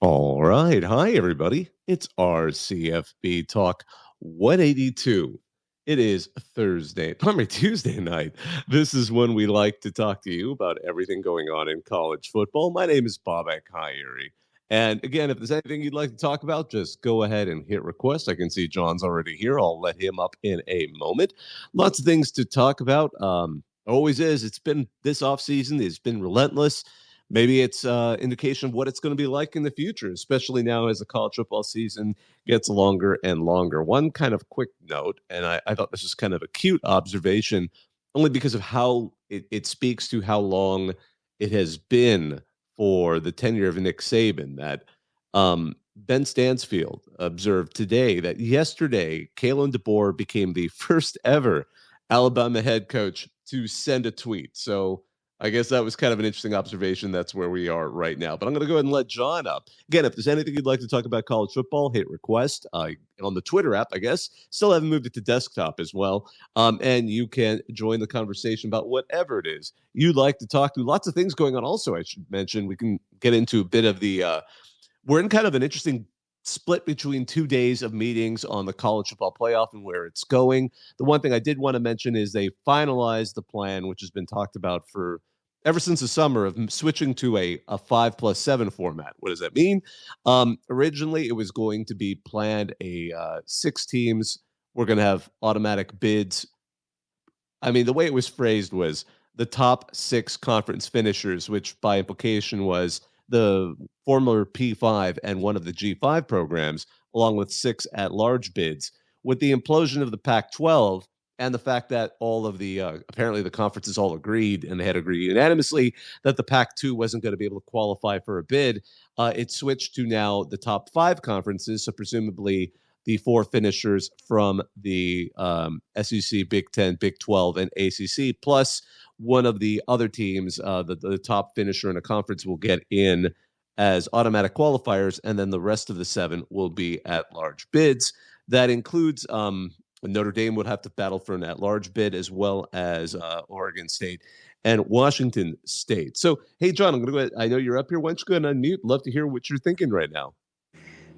All right. Hi, everybody. It's our CFB Talk 182. It is Tuesday night. This is when we like to talk to you about everything going on in college football. My name is Bobak Ha'Eri. And again, if there's anything you'd like to talk about, just go ahead and hit request. I can see John's already here. I'll let him up in a moment. Lots of things to talk about. Always is. It's been this off season. It's been relentless. Maybe it's indication of what it's going to be like in the future, especially now as the college football season gets longer and longer. One kind of quick note, and I thought this was kind of a cute observation, only because of how it speaks to how long it has been for the tenure of Nick Saban, that Ben Stansfield observed today that yesterday, Kalen DeBoer became the first ever Alabama head coach to send a tweet. So I guess that was kind of an interesting observation. That's where we are right now. But I'm going to go ahead and let John up. Again, if there's anything you'd like to talk about college football, hit request on the Twitter app, I guess. Still haven't moved it to desktop as well. And you can join the conversation about whatever it is you'd like to talk to. Lots of things going on also, I should mention. We can get into a bit of we're in kind of an interesting split between 2 days of meetings on the college football playoff and where it's going. The one thing I did want to mention is they finalized the plan, which has been talked about for ever since the summer, of switching to a 5+7 format. What does that mean? Originally, it was going to be planned six teams. We're going to have automatic bids. I mean, the way it was phrased was the top six conference finishers, which by implication was the former P5 and one of the G5 programs, along with six at-large bids. With the implosion of the Pac-12 and the fact that all of the apparently the conferences all agreed, and they had agreed unanimously that the Pac-2 wasn't going to be able to qualify for a bid, it switched to now the top five conferences. So presumably the four finishers from the SEC, Big Ten, Big 12, and ACC, plus one of the other teams, the top finisher in a conference, will get in as automatic qualifiers, and then the rest of the seven will be at-large bids. That includes Notre Dame would have to battle for an at-large bid, as well as Oregon State and Washington State. So, hey, John, I'm going to go ahead. I know you're up here. Why don't you go ahead and unmute? Love to hear what you're thinking right now.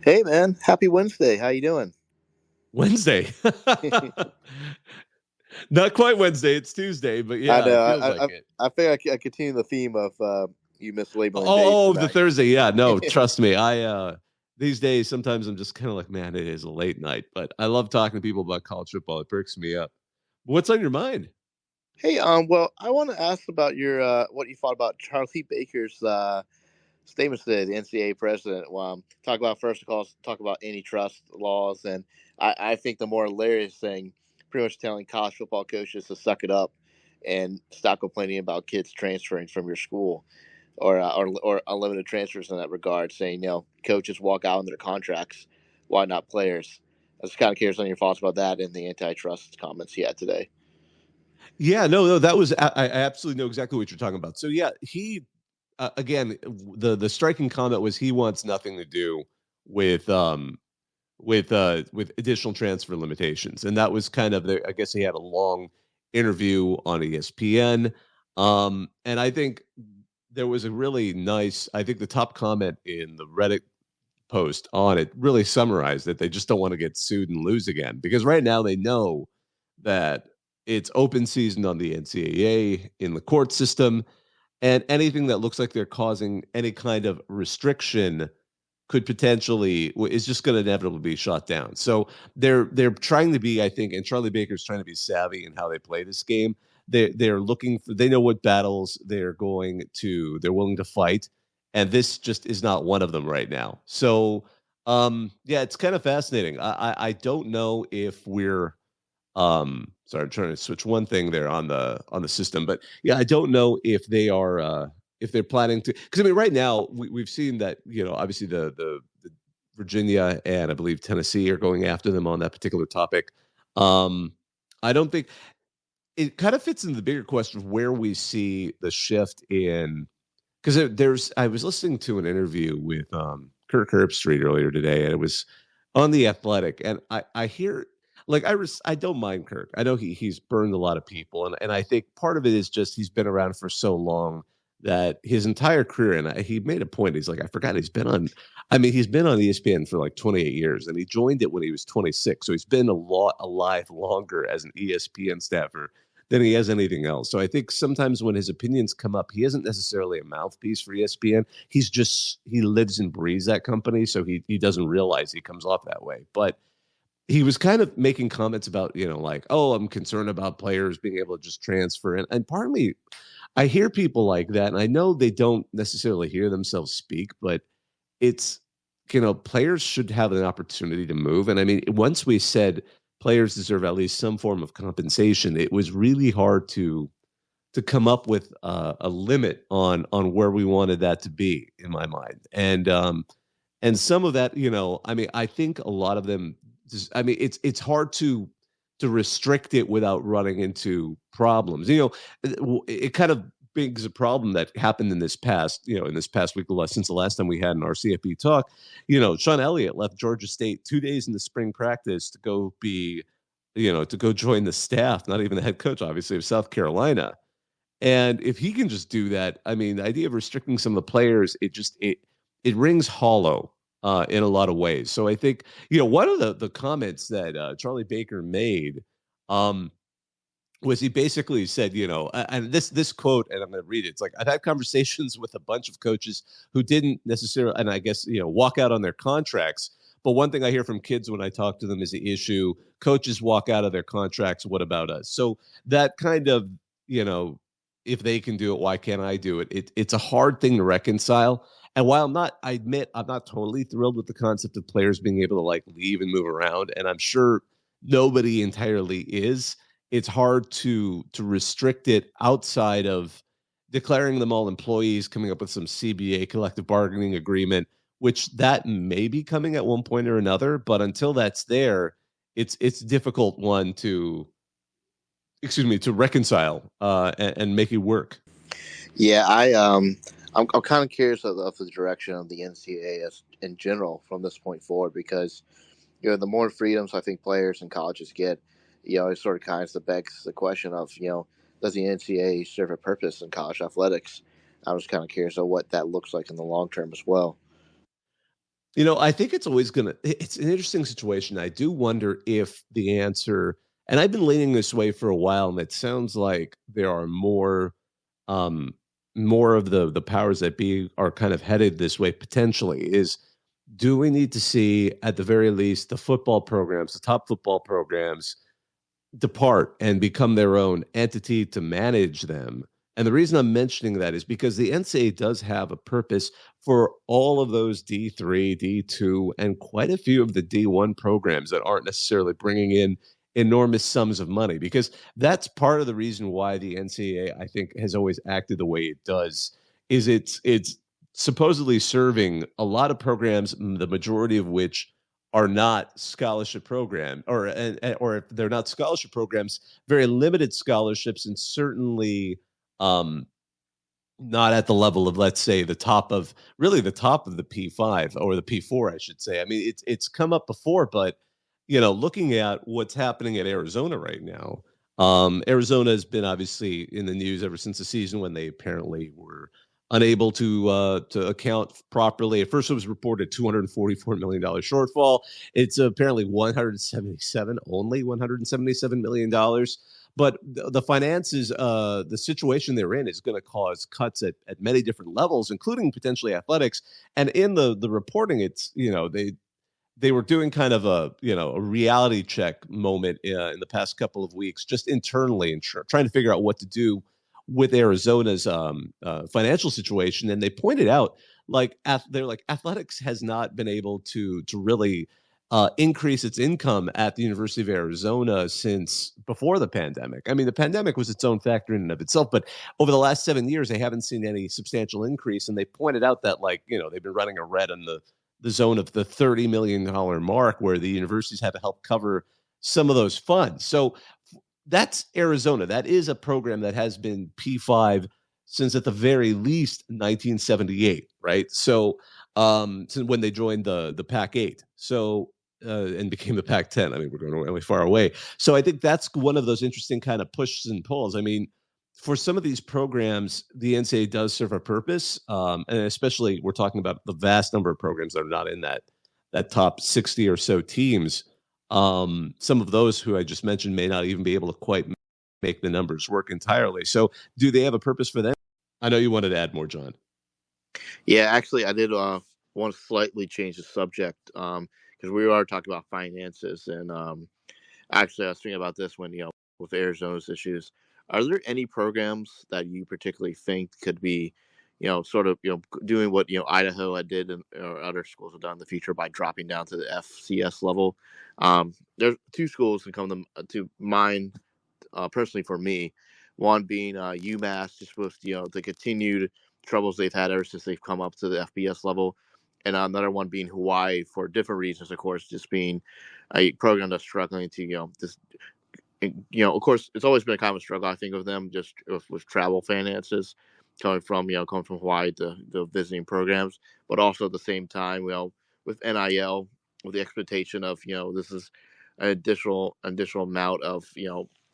Hey, man. Happy Wednesday. How you doing? Wednesday. Not quite Wednesday. It's Tuesday, but yeah, I know. it feels like it. I think I continue the theme of you mislabeling days Oh, the tonight. Thursday. Yeah, no, trust me. These days sometimes I'm just kind of like, man, it is a late night, but I love talking to people about college football. It perks me up. What's on your mind? Hey, well, I want to ask about your what you thought about Charlie Baker's statements today, the NCAA president. Talk about antitrust laws, and I think the more hilarious thing, pretty much telling college football coaches to suck it up and stop complaining about kids transferring from your school. Or unlimited transfers in that regard, saying, coaches walk out on their contracts. Why not players? I was kind of curious on your thoughts about that and the antitrust comments he had today. Yeah, no, that was I absolutely know exactly what you're talking about. So yeah, he again, the striking comment was he wants nothing to do with with additional transfer limitations, and that was kind of I guess he had a long interview on ESPN, and I think there was a really nice. I think the top comment in the Reddit post on it really summarized that they just don't want to get sued and lose again, because right now they know that it's open season on the NCAA in the court system, and anything that looks like they're causing any kind of restriction could potentially is just going to inevitably be shot down. So they're trying to be, I think, and Charlie Baker's trying to be savvy in how they play this game. They're looking for, they know what battles they're willing to fight, and this just is not one of them right now. So yeah, it's kind of fascinating. I don't know if we're sorry, I'm trying to switch one thing there on the system, but yeah, I don't know if they're planning to, because I mean, right now we've seen that, obviously the Virginia and I believe Tennessee are going after them on that particular topic. I don't think it kind of fits into the bigger question of where we see the shift in, because I was listening to an interview with Kirk Herbstreit earlier today, and it was on the Athletic, and I hear, like, I don't mind Kirk. I know he's burned a lot of people, and I think part of it is just he's been around for so long that his entire career, and he made a point. He's like, I forgot he's been on. I mean, he's been on ESPN for like 28 years, and he joined it when he was 26. So he's been alive longer as an ESPN staffer than he has anything else. So I think sometimes when his opinions come up, he isn't necessarily a mouthpiece for ESPN. He lives and breathes that company, so he doesn't realize he comes off that way. But he was kind of making comments about, like, oh, I'm concerned about players being able to just transfer. And part of me, I hear people like that, and I know they don't necessarily hear themselves speak, but it's, players should have an opportunity to move. And I mean, once we said players deserve at least some form of compensation, it was really hard to come up with a limit on where we wanted that to be in my mind. And some of that, I mean, I think a lot of them just, I mean, it's hard to restrict it without running into problems. It kind of begs a problem that happened in this past week, since the last time we had in our CFB talk. Sean Elliott left Georgia State 2 days into spring practice to go to go join the staff, not even the head coach, obviously, of South Carolina. And if he can just do that, I mean, the idea of restricting some of the players, it rings hollow in a lot of ways. So I think, one of the comments that Charlie Baker made um, was he basically said, and this quote, and I'm going to read it. It's like, I've had conversations with a bunch of coaches who didn't necessarily, and I guess, walk out on their contracts. But one thing I hear from kids when I talk to them is the issue: coaches walk out of their contracts. What about us? So that kind of, you know, if they can do it, why can't I do it? It's a hard thing to reconcile. And while I admit I'm not totally thrilled with the concept of players being able to like leave and move around, and I'm sure nobody entirely is. It's hard to restrict it outside of declaring them all employees, coming up with some CBA, collective bargaining agreement, which that may be coming at one point or another. But until that's there, it's difficult one to reconcile and make it work. Yeah, I'm kind of curious of the direction of the NCAA as, in general from this point forward, because the more freedoms I think players and colleges get, it sort of kind of begs the question of does the NCAA serve a purpose in college athletics? I was kind of curious of what that looks like in the long term as well. I think it's an interesting situation. I do wonder if the answer, and I've been leaning this way for a while, and it sounds like there are um, more of the powers that be are kind of headed this way potentially. Is do we need to see at the very least the football programs, the top football programs, depart and become their own entity to manage them? And the reason I'm mentioning that is because the NCAA does have a purpose for all of those D3, D2, and quite a few of the D1 programs that aren't necessarily bringing in enormous sums of money, because that's part of the reason why the NCAA, I think, has always acted the way it does. Is it's supposedly serving a lot of programs, the majority of which are not scholarship program, or if they're not scholarship programs, very limited scholarships, and certainly um, not at the level of, let's say, the top of the P5 or the P4, I should say. I mean, it's come up before, but looking at what's happening at Arizona right now, Arizona has been obviously in the news ever since the season when they apparently were unable to account properly. At first, it was reported $244 million shortfall. It's apparently 177, only $177 million. But the finances, the situation they're in is going to cause cuts at many different levels, including potentially athletics. And in the reporting, it's they were doing kind of a reality check moment in the past couple of weeks, just internally, and trying to figure out what to do with Arizona's financial situation. And they pointed out, like, they're like, athletics has not been able to really increase its income at the University of Arizona since before the pandemic. I mean, the pandemic was its own factor in and of itself, but over the last 7 years, they haven't seen any substantial increase. And they pointed out that, like, they've been running a red on the zone of the $30 million mark, where the universities had to help cover some of those funds. So that's Arizona. That is a program that has been P5 since at the very least 1978, right? So since when they joined the Pac-8. So and became the Pac-10. I mean, we're going really far away. So I think that's one of those interesting kind of pushes and pulls. I mean, for some of these programs, the NCAA does serve a purpose, and especially we're talking about the vast number of programs that are not in that top 60 or so teams. Some of those who I just mentioned may not even be able to quite make the numbers work entirely. So, do they have a purpose for them? I know you wanted to add more, John. Yeah, actually, I did want to slightly change the subject because we are talking about finances, and actually, I was thinking about this when with Arizona's issues. Are there any programs that you particularly think could be, sort of doing what Idaho had did and or other schools have done in the future by dropping down to the FCS level? There's two schools that come to mind personally for me. One being UMass, just with the continued troubles they've had ever since they've come up to the FBS level, and another one being Hawaii for different reasons, of course, just being a program that's struggling to just of course, it's always been a common struggle. I think of them just with travel finances coming from Hawaii to the visiting programs, but also at the same time, with NIL, with the expectation of this is an additional amount of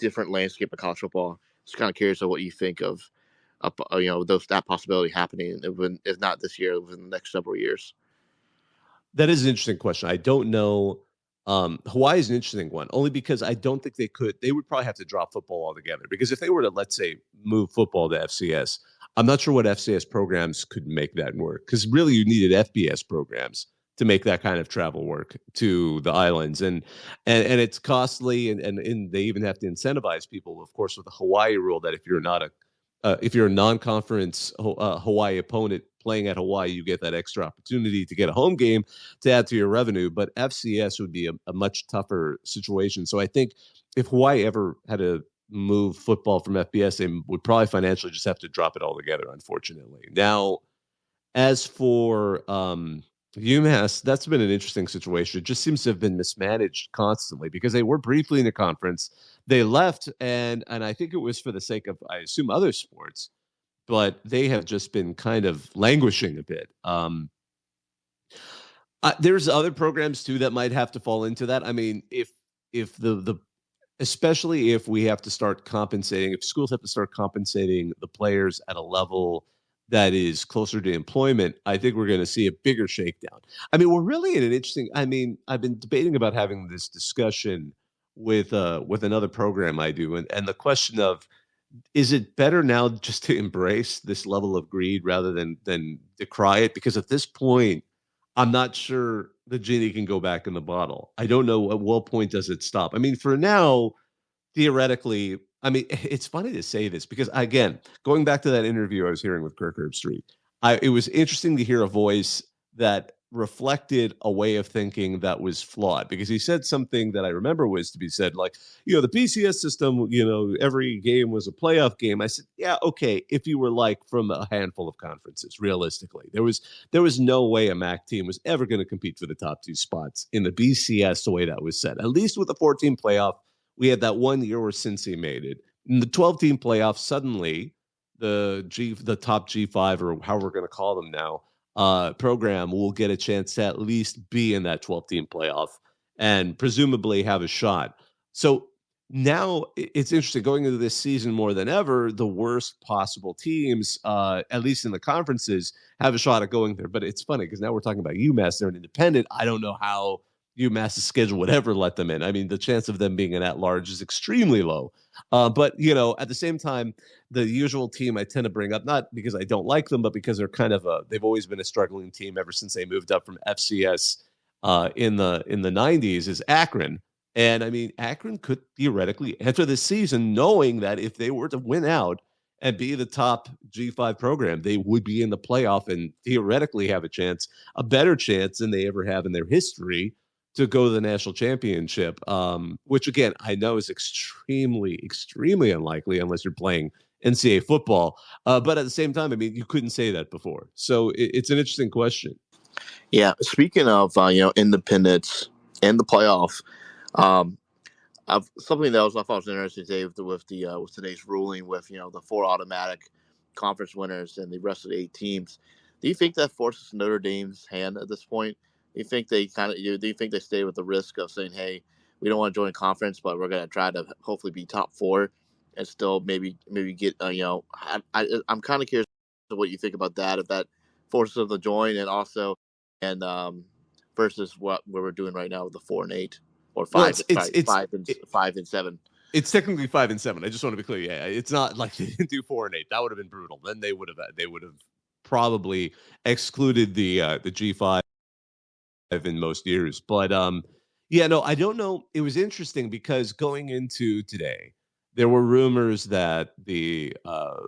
different landscape of college football. Just kind of curious of what you think of those that possibility happening, if not this year, within the next several years. That is an interesting question. I don't know. Hawaii is an interesting one, only because I don't think they could. They would probably have to drop football altogether. Because if they were to, let's say, move football to FCS, I'm not sure what FCS programs could make that work. Because really, you needed FBS programs to make that kind of travel work to the islands, and it's costly, and they even have to incentivize people, of course, with the Hawaii rule that if you're a non-conference Hawaii opponent playing at Hawaii, you get that extra opportunity to get a home game to add to your revenue. But FCS would be a much tougher situation. So I think if Hawaii ever had to move football from FBS, they would probably financially just have to drop it altogether, unfortunately. Now, as for UMass, that's been an interesting situation. It just seems to have been mismanaged constantly because they were briefly in the conference. They left, and I think it was for the sake of, I assume, other sports, but they have just been kind of languishing a bit. There's other programs too that might have to fall into that. I mean, if the especially if we have to start compensating, if schools have to start compensating the players at a level that is closer to employment, I think we're going to see a bigger shakedown. I mean, we're really in an interesting. I mean, I've been debating about having this discussion with another program I do, and the question of, is it better now just to embrace this level of greed rather than decry it? Because at this point, I'm not sure the genie can go back in the bottle. I don't know at what point does it stop. I mean, for now, theoretically, I mean, it's funny to say this because, again, going back to that interview I was hearing with Kirk Herbstreit, it was interesting to hear a voice that reflected a way of thinking that was flawed because he said something that I remember was to be said, like, the BCS system, every game was a playoff game. I said, yeah, okay, if you were like from a handful of conferences, realistically, there was no way a MAC team was ever going to compete for the top two spots in the BCS the way that was said. At least with the 14 playoff, we had that 1 year where Cincy made it. In the 12-team playoffs, suddenly the top G5, or how we're going to call them now, program will get a chance to at least be in that 12-team playoff and presumably have a shot. So now it's interesting going into this season more than ever. The worst possible teams, at least in the conferences, have a shot at going there. But it's funny because now we're talking about UMass. They're an independent. I don't know how UMass's schedule would ever let them in. I mean, the chance of them being an at-large is extremely low. But at the same time, the usual team I tend to bring up, not because I don't like them, but because they're they've always been a struggling team ever since they moved up from FCS in the 90s, is Akron. And I mean, Akron could theoretically enter this season knowing that if they were to win out and be the top G5 program, they would be in the playoff and theoretically have a better chance than they ever have in their history to go to the national championship, which again, I know is extremely, extremely unlikely unless you're playing NCAA football. But at the same time, I mean, you couldn't say that before. So it's an interesting question. Yeah, speaking of independence and the playoff, um, something that I thought was interesting today with today's ruling with the four automatic conference winners and the rest of the eight teams. Do you think that forces Notre Dame's hand at this point? Do you think they do you think they stay with the risk of saying, hey, we don't want to join conference, but we're going to try to hopefully be top four? and still maybe get I'm kind of curious to what you think about that, if that forces them to join, and also and versus what we're doing right now with the 4 and 8 or Well, five, sorry, five and 7. it's technically 5 and 7. I just want to be clear. Yeah, it's not like they didn't do 4 and 8. That would have been brutal. Then they would have probably excluded the G5 in most years. But yeah, no, I don't know. It was interesting because going into today, there were rumors that the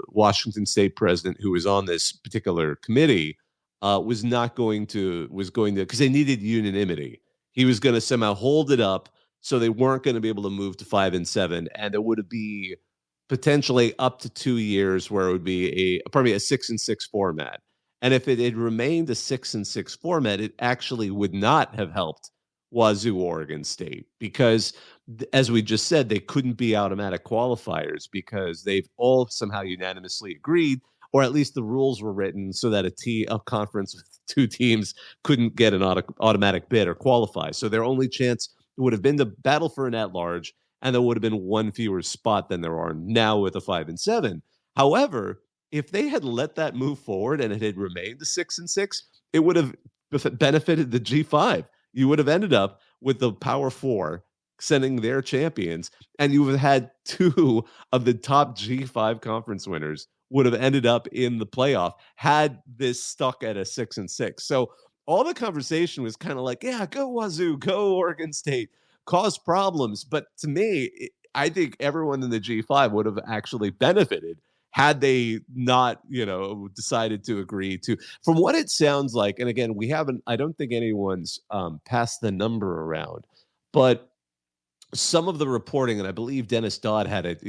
Washington State president, who was on this particular committee, was going to because they needed unanimity. He was going to somehow hold it up, so they weren't going to be able to move to 5 and 7, and there would be potentially up to 2 years where it would be probably a 6 and 6 format. And if it had remained a 6 and 6 format, it actually would not have helped Wazoo Oregon State because, as we just said, they couldn't be automatic qualifiers because they've all somehow unanimously agreed, or at least the rules were written so that a conference with two teams couldn't get an automatic bid or qualify. So their only chance would have been to battle for an at-large, and there would have been one fewer spot than there are now with a 5 and 7. However, if they had let that move forward and it had remained a 6 and 6, it would have benefited the G5. You would have ended up with the Power Four sending their champions, and you would have had two of the top G5 conference winners would have ended up in the playoff had this stuck at a 6 and 6. So all the conversation was kind of like, yeah, go Wazoo, go Oregon State, cause problems. But to me, I think everyone in the G5 would have actually benefited had they not, decided to agree to. From what it sounds like, and again, I don't think anyone's passed the number around, but some of the reporting, and I believe Dennis Dodd had it,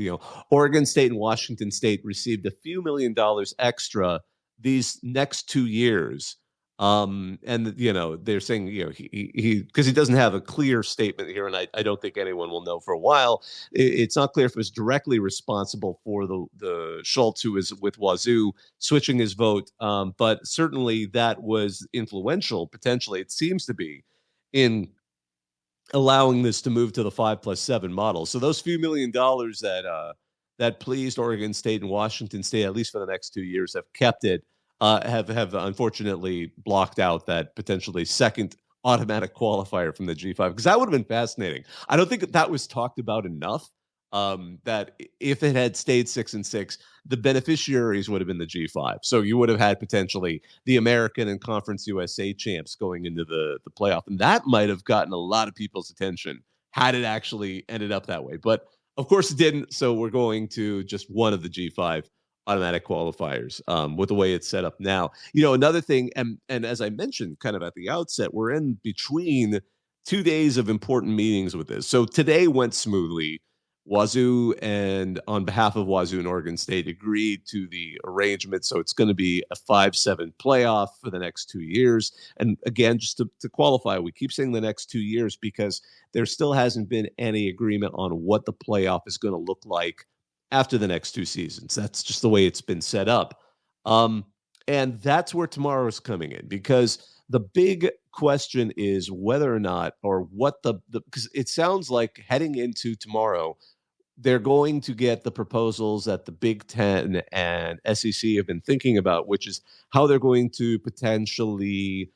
Oregon State and Washington State received a few $1 million extra these next 2 years. And they're saying, he because he doesn't have a clear statement here, and I don't think anyone will know for a while. It's not clear if it was directly responsible for the Schultz, who was with Wazoo, switching his vote. But certainly that was influential, potentially, it seems to be, in allowing this to move to the 5+7 model. So those few $1 million that pleased Oregon State and Washington State, at least for the next 2 years, have kept it. Have unfortunately blocked out that potentially second automatic qualifier from the G5, because that would have been fascinating. I don't think that was talked about enough. That if it had stayed 6 and 6, the beneficiaries would have been the G5. So you would have had potentially the American and Conference USA champs going into the playoff, and that might have gotten a lot of people's attention had it actually ended up that way. But of course it didn't. So we're going to just one of the G5 automatic qualifiers with the way it's set up now. Another thing, and as I mentioned kind of at the outset, we're in between 2 days of important meetings with this. So today went smoothly. Wazoo, and on behalf of Wazoo and Oregon State, agreed to the arrangement. So it's going to be a 5-7 playoff for the next 2 years. And again, just to qualify, we keep saying the next 2 years because there still hasn't been any agreement on what the playoff is going to look like after the next 2 seasons. That's just the way it's been set up. And that's where tomorrow is coming in, because the big question is whether or not, or what because it sounds like heading into tomorrow, they're going to get the proposals that the Big Ten and SEC have been thinking about, which is how they're going to potentially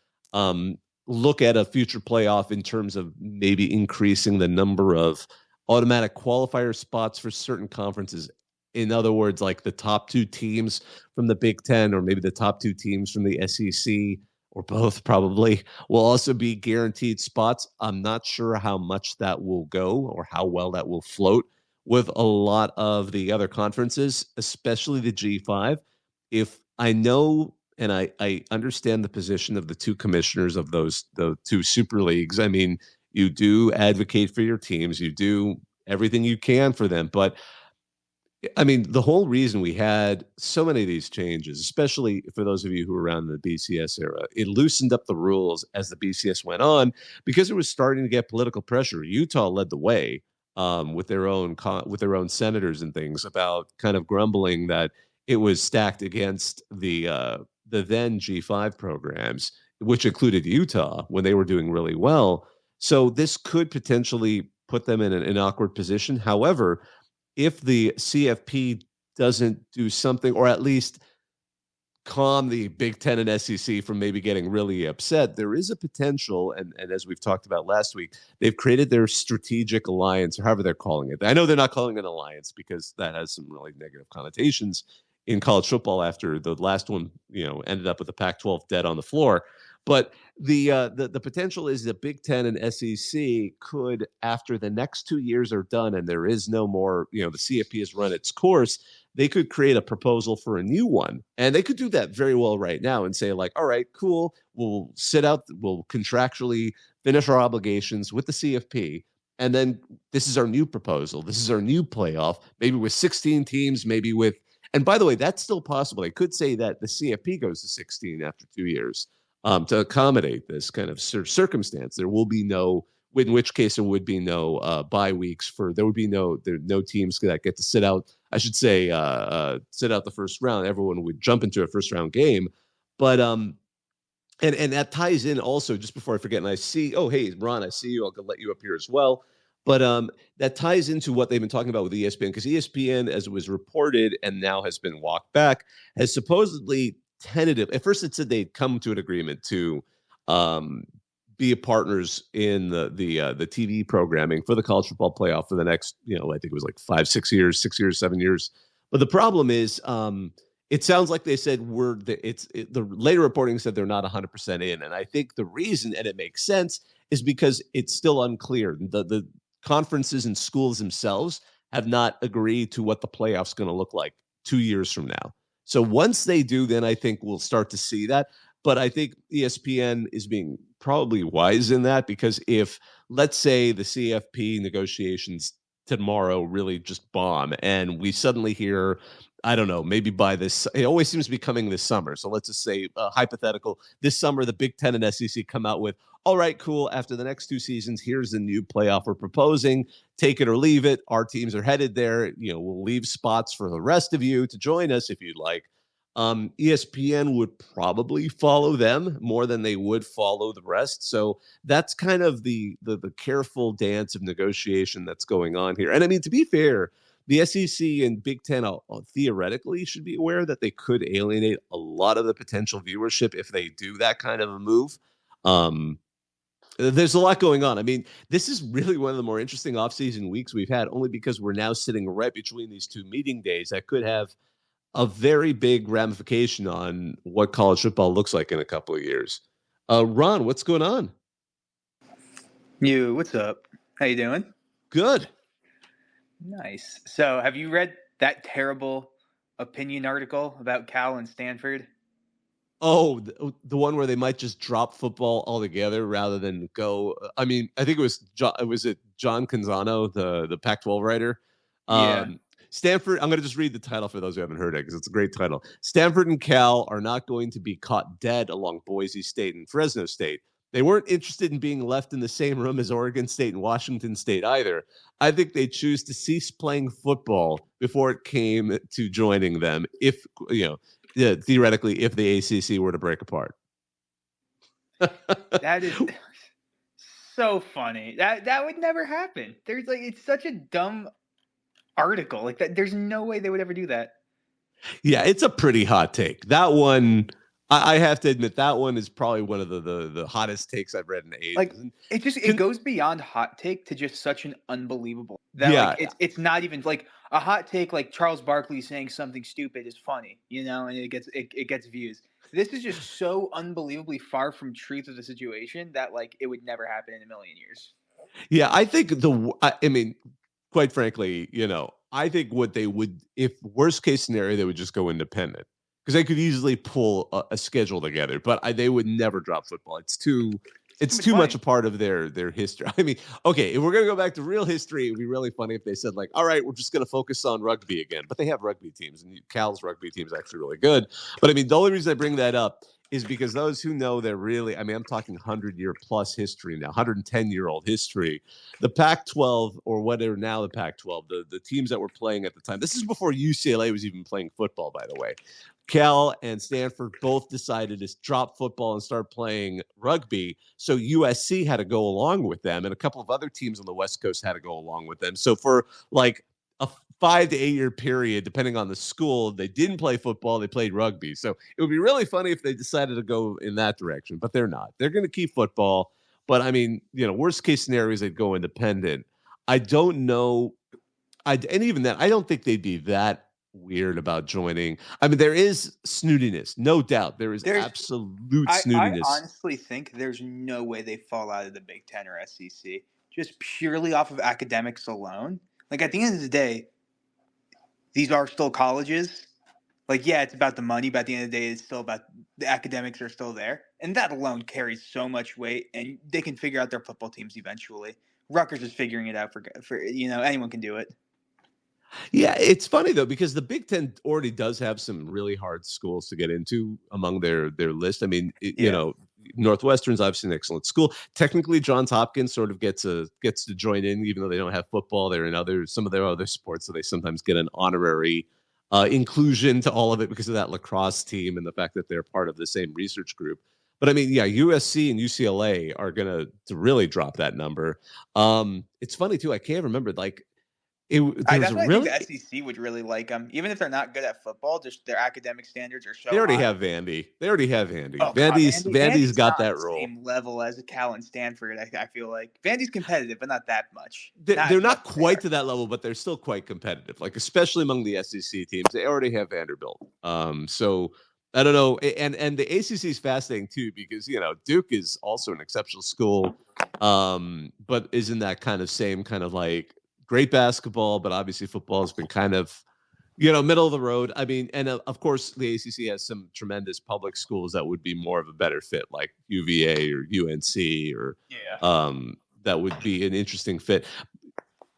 look at a future playoff in terms of maybe increasing the number of automatic qualifier spots for certain conferences. In other words, like the top two teams from the Big Ten, or maybe the top two teams from the SEC, or both probably, will also be guaranteed spots. I'm not sure how much that will go or how well that will float with a lot of the other conferences, especially the G5. If I know, and I understand the position of the two commissioners of the two super leagues. I mean, you do advocate for your teams, you do everything you can for them, but I mean, the whole reason we had so many of these changes, especially for those of you who were around in the BCS era, it loosened up the rules as the BCS went on because it was starting to get political pressure. Utah led the way with their own senators and things, about kind of grumbling that it was stacked against the then G5 programs, which included Utah when they were doing really well. So this could potentially put them in an awkward position. However, if the CFP doesn't do something, or at least calm the Big Ten and SEC from maybe getting really upset, there is a potential, and as we've talked about last week, they've created their strategic alliance, or however they're calling it. I know they're not calling it an alliance because that has some really negative connotations in college football after the last one, ended up with the Pac-12 dead on the floor. But the potential is the Big Ten and SEC could, after the next 2 years are done and there is no more, the CFP has run its course, they could create a proposal for a new one. And they could do that very well right now and say, like, all right, cool, we'll we'll contractually finish our obligations with the CFP. And then this is our new proposal. This is our new playoff, maybe with 16 teams, maybe with, and by the way, that's still possible. They could say that the CFP goes to 16 after 2 years to accommodate this kind of circumstance. There will be no, in which case there would be no bye weeks there would be no teams that get to sit out. I should say sit out the first round. Everyone would jump into a first round game, but and that ties in also, just before I forget, and I see, oh, hey, Ron, I see you. I'll let you up here as well. But that ties into what they've been talking about with ESPN, because ESPN, as it was reported and now has been walked back, has supposedly tentative. At first, it said they'd come to an agreement to um, be partners in the TV programming for the college football playoff for the next, I think it was like 5, 6 years, 6 years, 7 years. But the problem is, it sounds like they said the later reporting said they're not 100% in, and I think the reason, and it makes sense, is because it's still unclear. The conferences and schools themselves have not agreed to what the playoff's going to look like 2 years from now. So once they do, then I think we'll start to see that. But I think ESPN is being probably wise in that, because if, let's say, the CFP negotiations tomorrow really just bomb and we suddenly hear, I don't know, maybe by this, it always seems to be coming this summer. So let's just say, hypothetical, this summer, the Big Ten and SEC come out with, all right, cool, after the next 2 seasons, here's the new playoff we're proposing. Take it or leave it. Our teams are headed there. We'll leave spots for the rest of you to join us if you'd like. ESPN would probably follow them more than they would follow the rest. So that's kind of the careful dance of negotiation that's going on here. And I mean, to be fair, the SEC and Big Ten theoretically should be aware that they could alienate a lot of the potential viewership if they do that kind of a move. There's a lot going on. I mean, this is really one of the more interesting offseason weeks we've had, only because we're now sitting right between these two meeting days that could have a very big ramification on what college football looks like in a couple of years. Ron, what's going on? You, what's up? How you doing? Good. Nice. So, have you read that terrible opinion article about Cal and Stanford? Oh, the one where they might just drop football altogether rather than go. I mean, I think it was John Canzano, the Pac-12 writer. Yeah. Stanford, I'm going to just read the title for those who haven't heard it because it's a great title. Stanford and Cal are not going to be caught dead along Boise State and Fresno State. They weren't interested in being left in the same room as Oregon State and Washington State either. I think they choose to cease playing football before it came to joining them, if, theoretically, if the ACC were to break apart. That is so funny. That would never happen. It's such a dumb article. Like that, there's no way they would ever do that. Yeah, it's a pretty hot take. That one, I have to admit, that one is probably one of the hottest takes I've read in ages. Like it goes beyond hot take to just such an unbelievable that like it's not even like a hot take. Like Charles Barkley saying something stupid is funny, and it gets views. This is just so unbelievably far from truth of the situation that like it would never happen in a million years. Yeah, I think I mean, quite frankly, I think what they would, if worst case scenario, they would just go independent, because they could easily pull a schedule together, but they would never drop football. It's too much a part of their history. I mean, okay, if we're going to go back to real history, it'd be really funny if they said, like, all right, we're just going to focus on rugby again. But they have rugby teams, and Cal's rugby team is actually really good. But I mean, the only reason I bring that up is because those who know, they're really, I mean, I'm talking 100-year plus history now, 110-year-old history. The Pac-12, or what are now the Pac-12, the teams that were playing at the time, this is before UCLA was even playing football, by the way. Cal and Stanford both decided to drop football and start playing rugby. So USC had to go along with them, and a couple of other teams on the West Coast had to go along with them. So for like a 5 to 8 year period, depending on the school. They didn't play football, they played rugby. So it would be really funny if they decided to go in that direction, but they're not. They're going to keep football. But I mean, worst case scenario is they'd go independent. I don't know. And even then, I don't think they'd be that weird about joining. I mean, there is snootiness, no doubt. There's absolute snootiness. I honestly think there's no way they fall out of the Big Ten or SEC just purely off of academics alone. Like, at the end of the day, these are still colleges. Like, yeah, it's about the money, but at the end of the day, it's still about the academics are still there. And that alone carries so much weight, and they can figure out their football teams eventually. Rutgers is figuring it out for anyone can do it. Yeah, it's funny though, because the Big Ten already does have some really hard schools to get into among their list. I mean, Northwestern's obviously an excellent school. Technically, Johns Hopkins sort of gets to join in, even though they don't have football. They're in some of their other sports, so they sometimes get an honorary inclusion to all of it because of that lacrosse team and the fact that they're part of the same research group. But I mean, yeah, USC and UCLA are gonna to really drop that number. It's funny too. I can't remember like. That's why I think the SEC would really like them, even if they're not good at football. Just their academic standards are so. They already have Vandy. Oh, Vandy's got that role. Same level as Cal and Stanford. I feel like Vandy's competitive, but not that much. They're not quite to that level, but they're still quite competitive. Like especially among the SEC teams, they already have Vanderbilt. So I don't know, and the ACC is fascinating too because Duke is also an exceptional school, but isn't that kind of same kind of like. Great basketball, but obviously football has been kind of, middle of the road. I mean, and of course the ACC has some tremendous public schools that would be more of a better fit, like UVA or UNC, or that would be an interesting fit.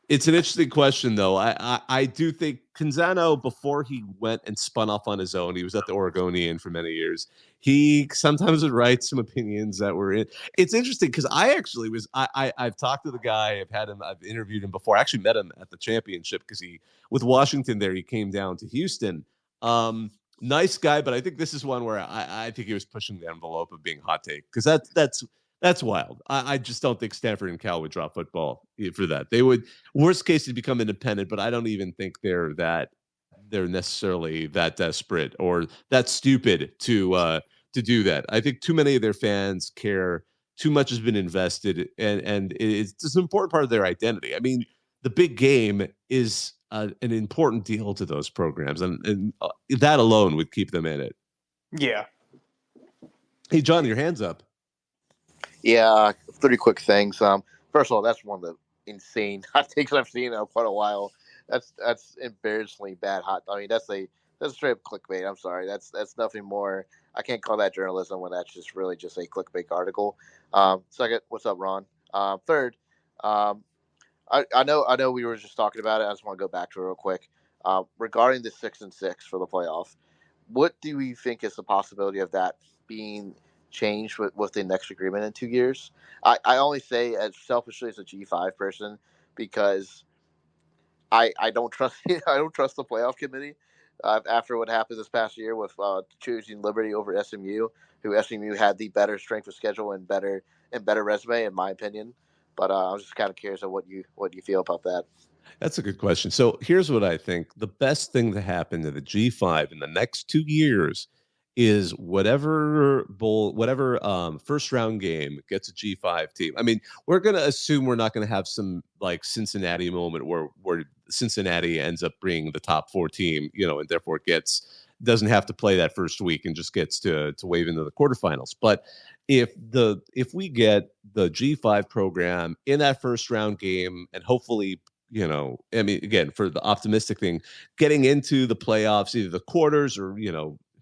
It's an interesting question, though. I do think Canzano, before he went and spun off on his own, he was at the Oregonian for many years. He sometimes would write some opinions that were in. It's interesting because I actually was. I've talked to the guy. I've interviewed him before. I actually met him at the championship because with Washington there, he came down to Houston. Nice guy, but I think this is one where I think he was pushing the envelope of being hot take because that's wild. I just don't think Stanford and Cal would drop football for that. They would, worst case, to become independent, but I don't even think they're necessarily that desperate or that stupid to do that. I think too many of their fans care. Too much has been invested, and it's an important part of their identity. I mean, the big game is an important deal to those programs, and that alone would keep them in it. Yeah. Hey, John, your hand's up. Yeah, 30 quick things. First of all, that's one of the insane hot takes I've seen in quite a while. That's embarrassingly bad hot. I mean, that's straight up clickbait. I'm sorry. That's nothing more. I can't call that journalism when that's just really just a clickbait article. Second, what's up, Ron? Third, I know we were just talking about it. I just want to go back to it real quick. Regarding the 6-6 for the playoff, what do we think is the possibility of that being changed with the next agreement in 2 years? I only say as selfishly as a G5 person because I don't trust I don't trust the playoff committee after what happened this past year with choosing Liberty over SMU, who SMU had the better strength of schedule and better resume in my opinion. But I was just kind of curious of what you feel about that. That's a good question. So here's what I think: the best thing to happen to the G5 in the next 2 years is whatever first round game gets a G5 team. I mean, we're going to assume we're not going to have some like Cincinnati moment where Cincinnati ends up being the top 4 team, and therefore doesn't have to play that first week and just gets to wave into the quarterfinals. But if we get the G5 program in that first round game and hopefully, I mean, again, for the optimistic thing, getting into the playoffs, either the quarters or,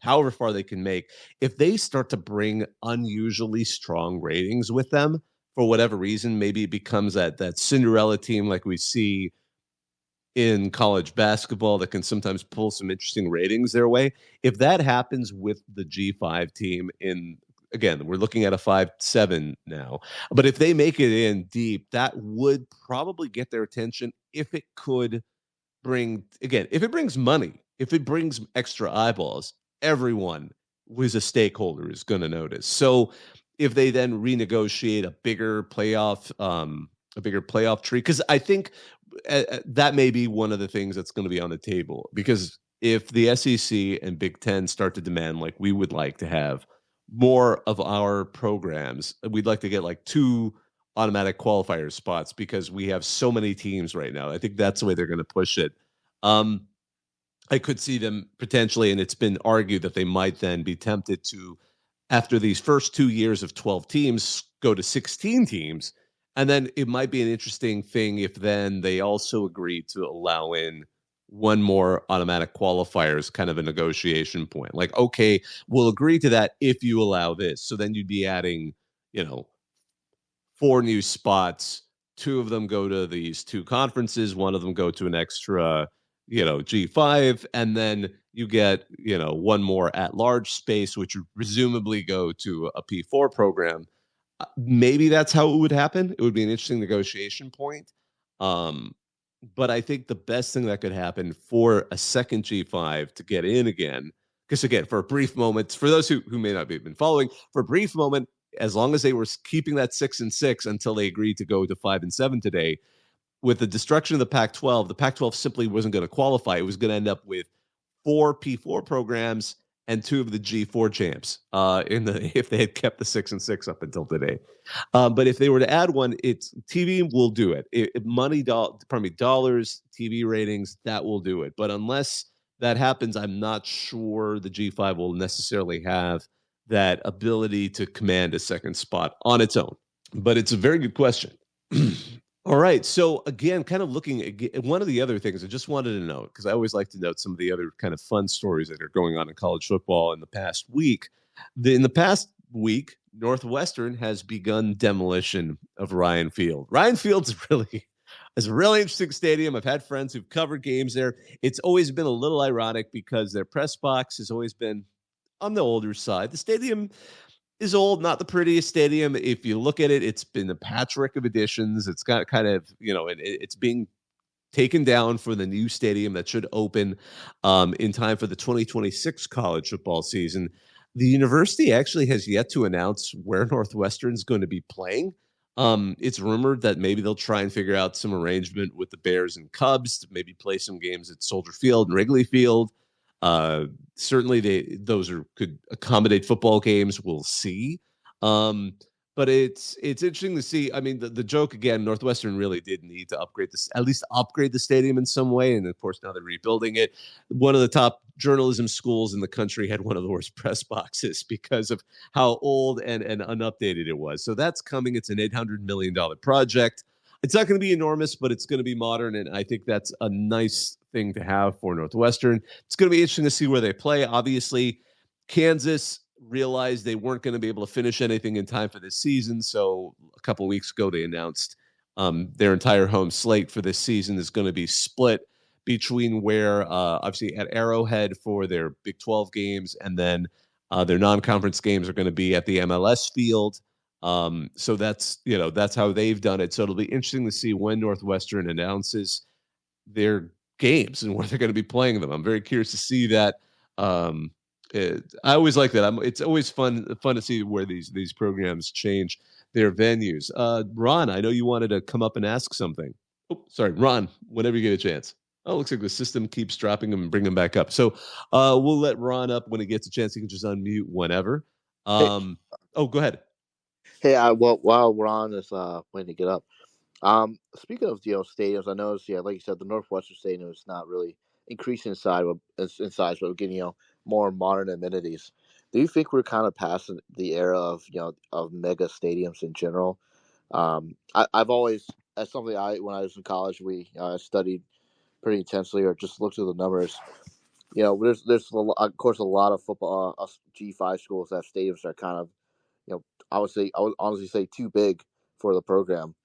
however far they can make, if they start to bring unusually strong ratings with them for whatever reason, maybe it becomes that Cinderella team like we see in college basketball that can sometimes pull some interesting ratings their way. If that happens with the G5 team again, we're looking at a 5-7 now, but if they make it in deep, that would probably get their attention if it could if it brings money, if it brings extra eyeballs, everyone who is a stakeholder is going to notice. So if they then renegotiate a bigger playoff a bigger playoff tree? Because I think that may be one of the things that's going to be on the table. Because if the SEC and Big Ten start to demand, like we would like to have more of our programs, we'd like to get like 2 automatic qualifier spots because we have so many teams right now. I think that's the way they're going to push it. I could see them potentially, and it's been argued that they might then be tempted to, after these first 2 years of 12 teams, go to 16 teams. And then it might be an interesting thing if then they also agree to allow in one more automatic qualifier as kind of a negotiation point. Like, okay, we'll agree to that if you allow this. So then you'd be adding, 4 new spots. 2 of them go to these 2 conferences, 1 of them go to an extra, G5, and then you get, 1 more at-large space, which would presumably go to a P4 program. Maybe that's how it would happen. It would be an interesting negotiation point. But I think the best thing that could happen for a second G5 to get in again, because again, for a brief moment, for those who may not have been following, for a brief moment, as long as they were keeping that 6-6 until they agreed to go to 5-7 today, with the destruction of the Pac-12 simply wasn't going to qualify. It was going to end up with 4 P4 programs and 2 of the G4 champs if they had kept the 6-6 up until today. But if they were to add one, it's TV will do it. Dollars, TV ratings, that will do it. But unless that happens, I'm not sure the G5 will necessarily have that ability to command a second spot on its own. But it's a very good question. All right. So again, kind of looking at one of the other things I just wanted to note, because I always like to note some of the other kind of fun stories that are going on in college football in the past week. In the past week, Northwestern has begun demolition of Ryan Field. Ryan Field's is a really interesting stadium. I've had friends who've covered games there. It's always been a little ironic because their press box has always been on the older side. The stadium is old, not the prettiest stadium. If you look at it, it's been a patchwork of additions. It's got kind of, it's being taken down for the new stadium that should open in time for the 2026 college football season. The university actually has yet to announce where Northwestern's going to be playing. It's rumored that maybe they'll try and figure out some arrangement with the Bears and Cubs to maybe play some games at Soldier Field and Wrigley Field. Certainly those could accommodate football games. We'll see. But it's interesting to see. I mean, the joke again, Northwestern really did need to at least upgrade the stadium in some way. And of course, now they're rebuilding it. One of the top journalism schools in the country had one of the worst press boxes because of how old and unupdated it was. So that's coming. It's an $800 million project. It's not going to be enormous, but it's going to be modern. And I think that's a nice thing to have for Northwestern. It's going to be interesting to see where they play. Obviously, Kansas realized they weren't going to be able to finish anything in time for this season. So a couple of weeks ago, they announced their entire home slate for this season is going to be split between where obviously at Arrowhead for their Big 12 games, and then their non-conference games are going to be at the MLS field. So that's how they've done it. So it'll be interesting to see when Northwestern announces their games and where they're going to be playing them. I'm very curious to see that. I always like that. It's always fun to see where these programs change their venues. Ron, I know you wanted to come up and ask something. Oh, sorry, Ron. Whenever you get a chance. Oh, it looks like the system keeps dropping them and bringing them back up. So we'll let Ron up when he gets a chance. He can just unmute whenever. Go ahead. Hey, while Ron is waiting to get up, speaking of stadiums, I noticed like you said, the Northwestern Stadium is not really increasing in size, but getting more modern amenities. Do you think we're kind of past the era of mega stadiums in general? I've always, that's something when I was in college, we studied pretty intensely, or just looked at the numbers. There's of course a lot of football G5 schools that have stadiums that are kind of I would honestly say too big for the program.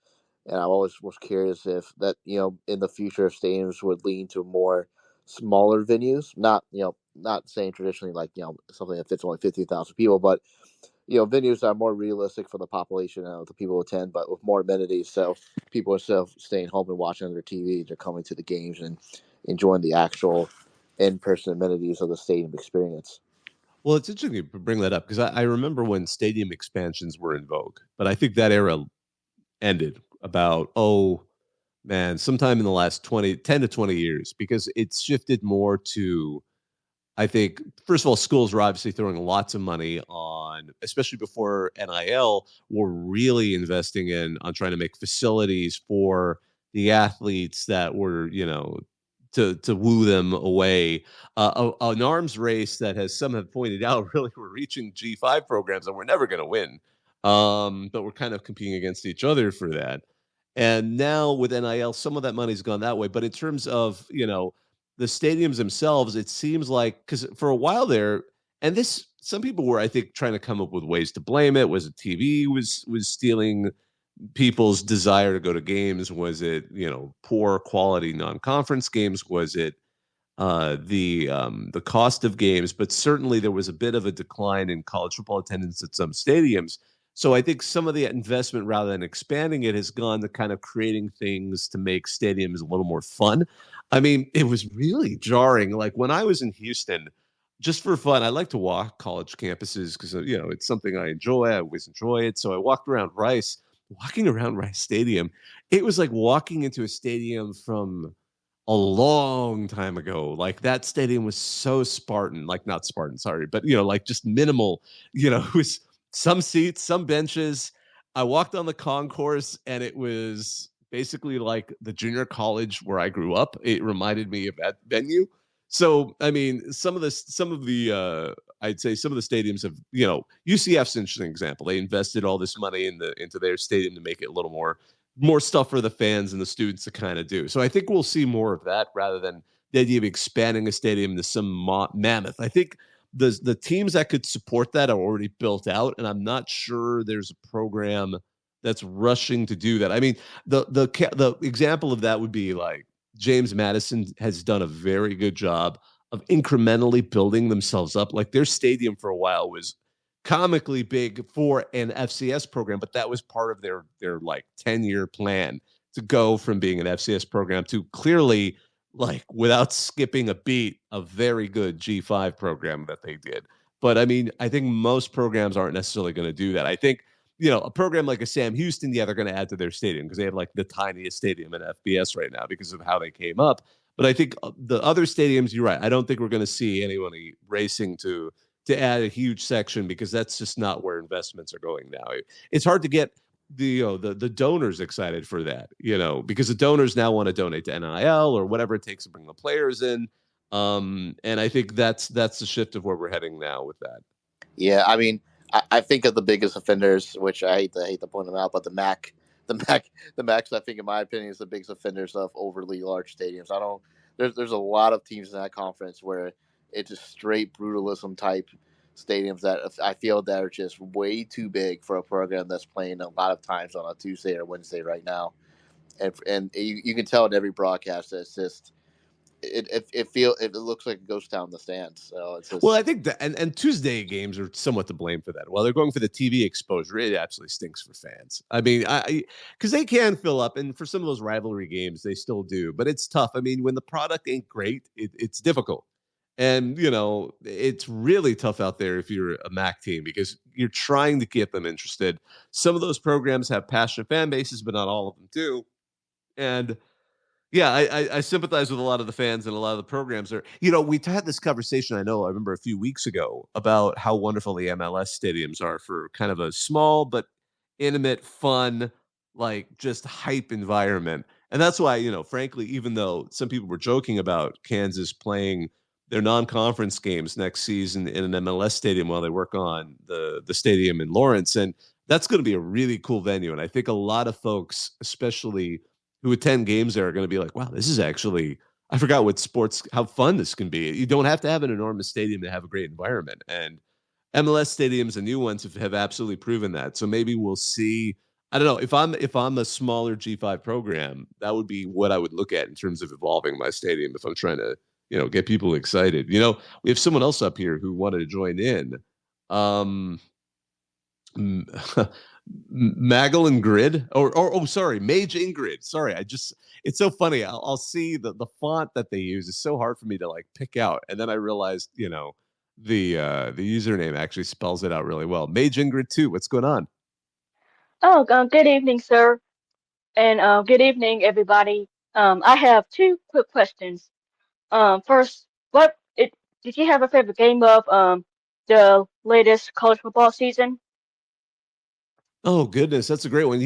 And I always was curious if that, in the future, if stadiums would lean to more smaller venues, not saying traditionally like, something that fits only 15,000 people, but, venues that are more realistic for the population of the people who attend, but with more amenities. So people, instead of staying home and watching on their TV, they're coming to the games and enjoying the actual in-person amenities of the stadium experience. Well, it's interesting you bring that up because I remember when stadium expansions were in vogue, but I think that era ended about, oh man, sometime in the last 10 to 20 years, because it's shifted more to, I think, first of all, schools are obviously throwing lots of money on, especially before NIL, we're really investing in on trying to make facilities for the athletes that were, to woo them away. An arms race that, has some have pointed out, really we're reaching G5 programs and we're never going to win. But we're kind of competing against each other for that. And now with NIL, some of that money's gone that way. But in terms of, the stadiums themselves, it seems like, because for a while there, and this, some people were, I think, trying to come up with ways to blame it. Was it TV was stealing people's desire to go to games? Was it, poor quality non-conference games? Was it the cost of games? But certainly there was a bit of a decline in college football attendance at some stadiums. So I think some of the investment, rather than expanding it, has gone to kind of creating things to make stadiums a little more fun. I mean, it was really jarring. Like when I was in Houston, just for fun, I like to walk college campuses because, it's something I enjoy. I always enjoy it. So I walked around Rice. Walking around Rice Stadium, it was like walking into a stadium from a long time ago. Like that stadium was so Spartan, like not Spartan, sorry, but like just minimal, it was some seats, some benches. I walked on the concourse and it was basically like the junior college where I grew up. It reminded me of that venue. So, I mean, I'd say some of the stadiums have, UCF's an interesting example. They invested all this money into their stadium to make it a little more stuff for the fans and the students to kind of do. So I think we'll see more of that rather than the idea of expanding a stadium to some mammoth. I think the teams that could support that are already built out, and I'm not sure there's a program that's rushing to do that. I mean, the example of that would be like James Madison has done a very good job of incrementally building themselves up. Like their stadium for a while was comically big for an FCS program, but that was part of their like 10-year plan to go from being an FCS program to clearly, like without skipping a beat, a very good G5 program that they did. But I mean, I think most programs aren't necessarily going to do that. I think, a program like a Sam Houston, yeah, they're going to add to their stadium because they have like the tiniest stadium in FBS right now because of how they came up. But I think the other stadiums, you're right. I don't think we're going to see anyone racing to add a huge section because that's just not where investments are going now. It's hard to get the donors excited for that, because the donors now want to donate to NIL or whatever it takes to bring the players in. And I think that's the shift of where we're heading now with that. Yeah, I mean, I think of the biggest offenders, which I hate to point them out, but the MACs, I think, in my opinion, is the biggest offenders of overly large stadiums. I don't. There's a lot of teams in that conference where it's just straight brutalism type stadiums that I feel that are just way too big for a program that's playing a lot of times on a Tuesday or Wednesday right now, and you can tell in every broadcast that it's just it looks like a ghost town in the stands. So it's just, well, I think that and Tuesday games are somewhat to blame for that. While they're going for the TV exposure, it absolutely stinks for fans. I mean, because they can fill up, and for some of those rivalry games, they still do. But it's tough. I mean, when the product ain't great, it's difficult. And, it's really tough out there if you're a MAC team because you're trying to get them interested. Some of those programs have passionate fan bases, but not all of them do. And yeah, I sympathize with a lot of the fans and a lot of the programs are. We had this conversation, I remember a few weeks ago about how wonderful the MLS stadiums are for kind of a small but intimate, fun, like just hype environment. And that's why, frankly, even though some people were joking about Kansas playing their non-conference games next season in an MLS stadium while they work on the stadium in Lawrence, and that's going to be a really cool venue. And I think a lot of folks, especially who attend games there, are going to be like, wow, this is actually, I forgot how fun this can be. You don't have to have an enormous stadium to have a great environment. And MLS stadiums and new ones have absolutely proven that. So maybe we'll see. I don't know if I'm a smaller G5 program, that would be what I would look at in terms of evolving my stadium if I'm trying to, get people excited. We have someone else up here who wanted to join in. Magellan Grid or sorry, Mage Ingrid. Sorry, it's so funny. I'll see the font that they use is so hard for me to like pick out, and then I realized the username actually spells it out really well. Mage Ingrid 2. What's going on? Oh, good evening, sir. And good evening, everybody. I have two quick questions. First, did you have a favorite game of the latest college football season? Oh goodness, that's a great one.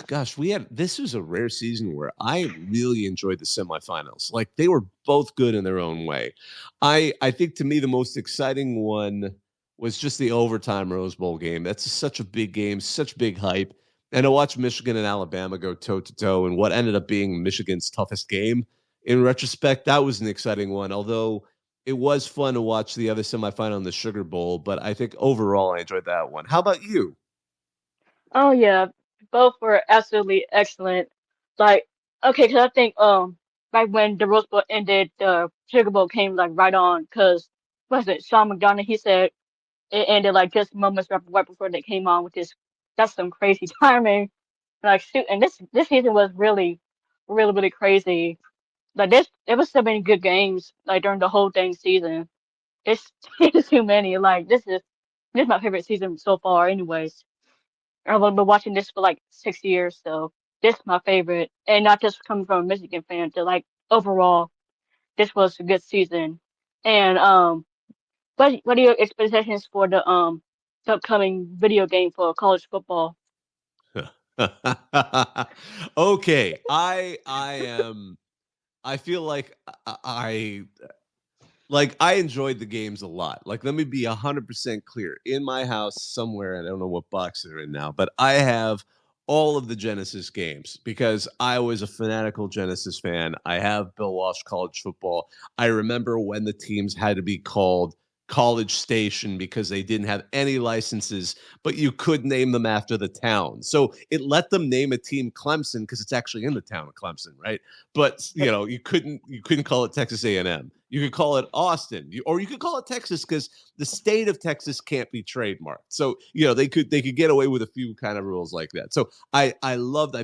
Gosh, this was a rare season where I really enjoyed the semifinals. Like they were both good in their own way. I think to me the most exciting one was just the overtime Rose Bowl game. That's such a big game, such big hype. And to watch Michigan and Alabama go toe to toe in what ended up being Michigan's toughest game. In retrospect, that was an exciting one. Although it was fun to watch the other semifinal in the Sugar Bowl, but I think overall I enjoyed that one. How about you? Oh yeah, both were absolutely excellent. Like, okay, 'cause I think like when the Rose Bowl ended, the Sugar Bowl came like right on. 'Cause was it Sean McDonough? He said it ended like just moments right before they came on, which is that's some crazy timing. Like, shoot, and this season was really crazy. Like, there was so many good games like during the whole dang season. It's it's too many. Like, this is my favorite season so far. Anyways, I've been watching this for like 6 years, so this is my favorite, and not just coming from a Michigan fan. To like overall, this was a good season. And what are your expectations for the upcoming video game for college football? Okay, I feel like I enjoyed the games a lot. Like, let me be 100% clear. In my house somewhere, I don't know what box they're in now, but I have all of the Genesis games because I was a fanatical Genesis fan. I have Bill Walsh College Football. I remember when the teams had to be called College Station because they didn't have any licenses, but you could name them after the town. So it let them name a team Clemson because it's actually in the town of Clemson, right? But you couldn't call it Texas A&M. You could call it Austin, or you could call it Texas because the state of Texas can't be trademarked. So they could get away with a few kind of rules like that. So I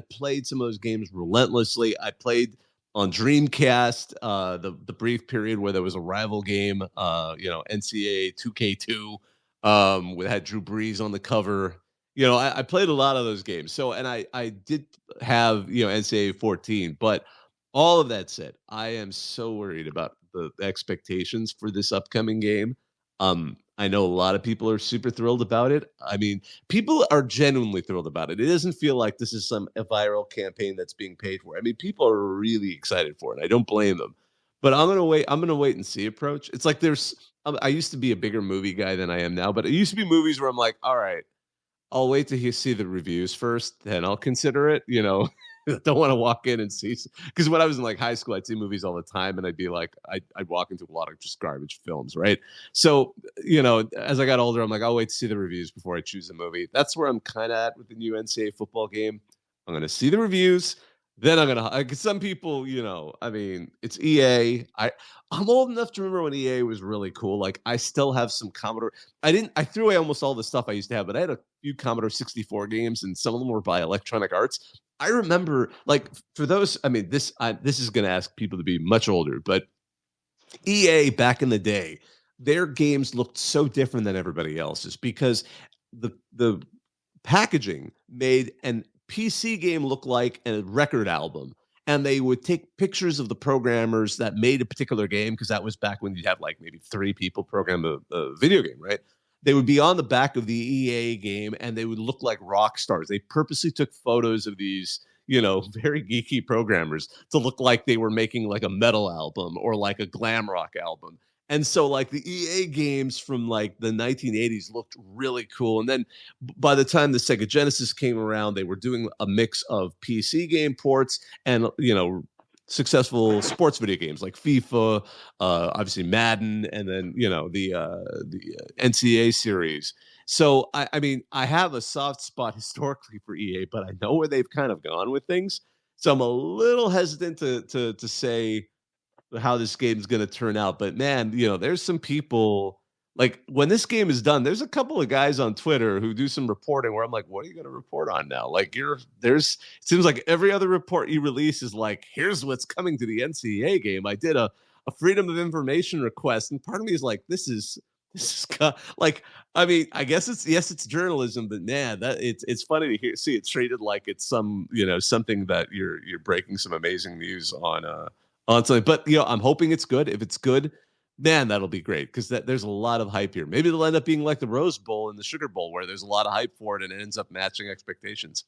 played some of those games relentlessly. I played on Dreamcast the brief period where there was a rival game, NCAA 2K2, with had Drew Brees on the cover. I played a lot of those games. So and I did have NCAA 14, but all of that said, I am so worried about the expectations for this upcoming game. I know a lot of people are super thrilled about it. I mean, people are genuinely thrilled about it. It doesn't feel like this is a viral campaign that's being paid for. I mean, people are really excited for it. I don't blame them. But I'm gonna wait. I'm gonna wait and see approach. It's like I used to be a bigger movie guy than I am now, but it used to be movies where I'm like, all right, I'll wait till you see the reviews first, then I'll consider it. Don't want to walk in and see because when I was in like high school, I'd see movies all the time, and I'd be like, I'd walk into a lot of just garbage films, right? So as I got older, I'm like, I'll wait to see the reviews before I choose a movie. That's where I'm kind of at with the new NCAA football game. I'm gonna see the reviews. Then I'm gonna. Like, some people, I mean, it's EA. I'm old enough to remember when EA was really cool. Like, I still have some Commodore. I threw away almost all the stuff I used to have, but I had a few Commodore 64 games, and some of them were by Electronic Arts. I remember, like, for those. I mean, this is going to ask people to be much older, but EA back in the day, their games looked so different than everybody else's because the packaging made an PC game look like a record album. And they would take pictures of the programmers that made a particular game, because that was back when you'd have like maybe 3 people program a video game, right? They would be on the back of the EA game and they would look like rock stars. They purposely took photos of these, very geeky programmers to look like they were making like a metal album or like a glam rock album. And so like the EA games from like the 1980s looked really cool. And then by the time the Sega Genesis came around, they were doing a mix of PC game ports and successful sports video games like FIFA, obviously Madden, and then the NCAA series. So I mean, I have a soft spot historically for EA, but I know where they've kind of gone with things. So I'm a little hesitant to say how this game's going to turn out. But man, there's some people like when this game is done, there's a couple of guys on Twitter who do some reporting where I'm like, what are you going to report on now? Like it seems like every other report you release is like, here's what's coming to the NCAA game. I did a Freedom of Information request. And part of me is like, this is This is like, I mean, I guess it's journalism, but man, that it's funny to see it treated like it's something that you're breaking some amazing news on something. But I'm hoping it's good. If it's good, man, that'll be great because there's a lot of hype here. Maybe it'll end up being like the Rose Bowl and the Sugar Bowl, where there's a lot of hype for it and it ends up matching expectations.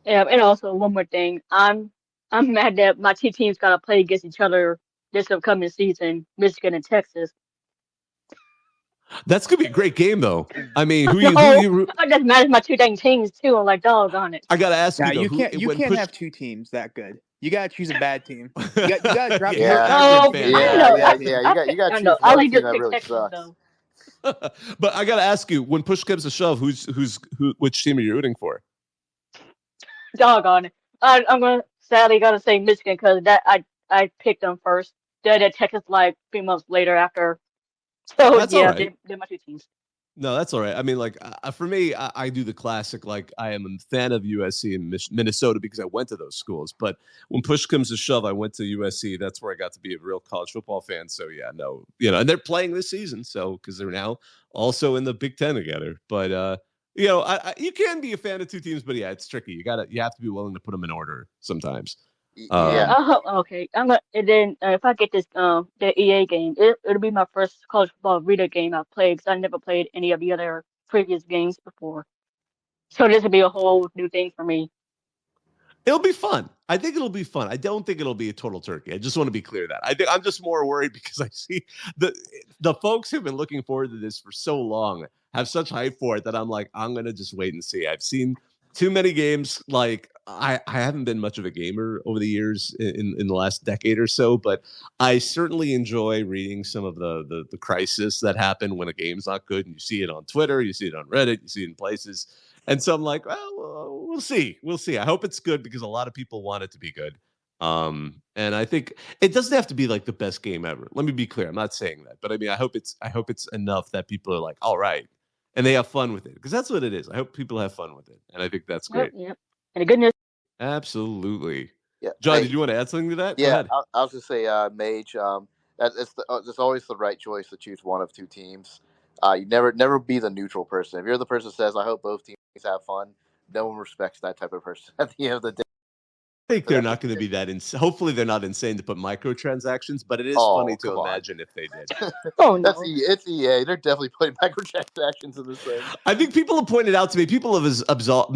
Yeah, and also one more thing, I'm mad that my two teams gotta play against each other this upcoming season, Michigan and Texas. That's gonna be a great game, though. I mean, No, I'm just mad at my two dang teams too. I'm like, doggone it. I gotta ask you though, you can't have two teams that good. You gotta choose a bad team. You gotta drop Yeah. No, Yeah, I know. you got to choose I'll one leave team just that pick really Texas sucks. though. But I gotta ask you, when push comes to shove, which team are you rooting for? Doggone it. I'm gonna sadly gotta say Michigan because that I picked them first. Then Texas like 3 months later after. So That's all yeah, right. they're my two teams. No, that's all right. I mean, like for me, I do the classic. Like I am a fan of USC and Minnesota because I went to those schools. But when push comes to shove, I went to USC. That's where I got to be a real college football fan. So yeah, no, and they're playing this season, so because they're now also in the Big Ten together. But you can be a fan of two teams, but yeah, it's tricky. You have to be willing to put them in order sometimes. Yeah. Okay. I'm gonna and then if I get this the EA game, it'll be my first college football reader game I've played because I never played any of the other previous games before. So this will be a whole new thing for me. It'll be fun. I think it'll be fun. I don't think it'll be a total turkey. I just want to be clear that I'm just more worried because I see the folks who've been looking forward to this for so long have such hype for it that I'm like, I'm gonna just wait and see. I've seen too many games. Like I haven't been much of a gamer over the years in the last decade or so, but I certainly enjoy reading some of the crisis that happen when a game's not good. And you see it on Twitter, you see it on Reddit, you see it in places. And so I'm like, well, we'll see. We'll see. I hope it's good because a lot of people want it to be good. And I think it doesn't have to be like the best game ever. Let me be clear. I'm not saying that, but I mean, I hope it's enough that people are like, all right, and they have fun with it because that's what it is. I hope people have fun with it, and I think that's great. Yep. And the good news. Absolutely. Yeah. John, Hey, did you want to add something to that? yeah, Go ahead. I was just say, Mage. It's always the right choice to choose one of two teams. You never be the neutral person. If you're the person that says, "I hope both teams have fun," no one respects that type of person. At the end of the day, I think they're not going to be that insane. Hopefully, they're not insane to put microtransactions, but it is funny to imagine if they did. Oh no, it's EA. They're definitely putting microtransactions in this thing. I think people have pointed out to me. People have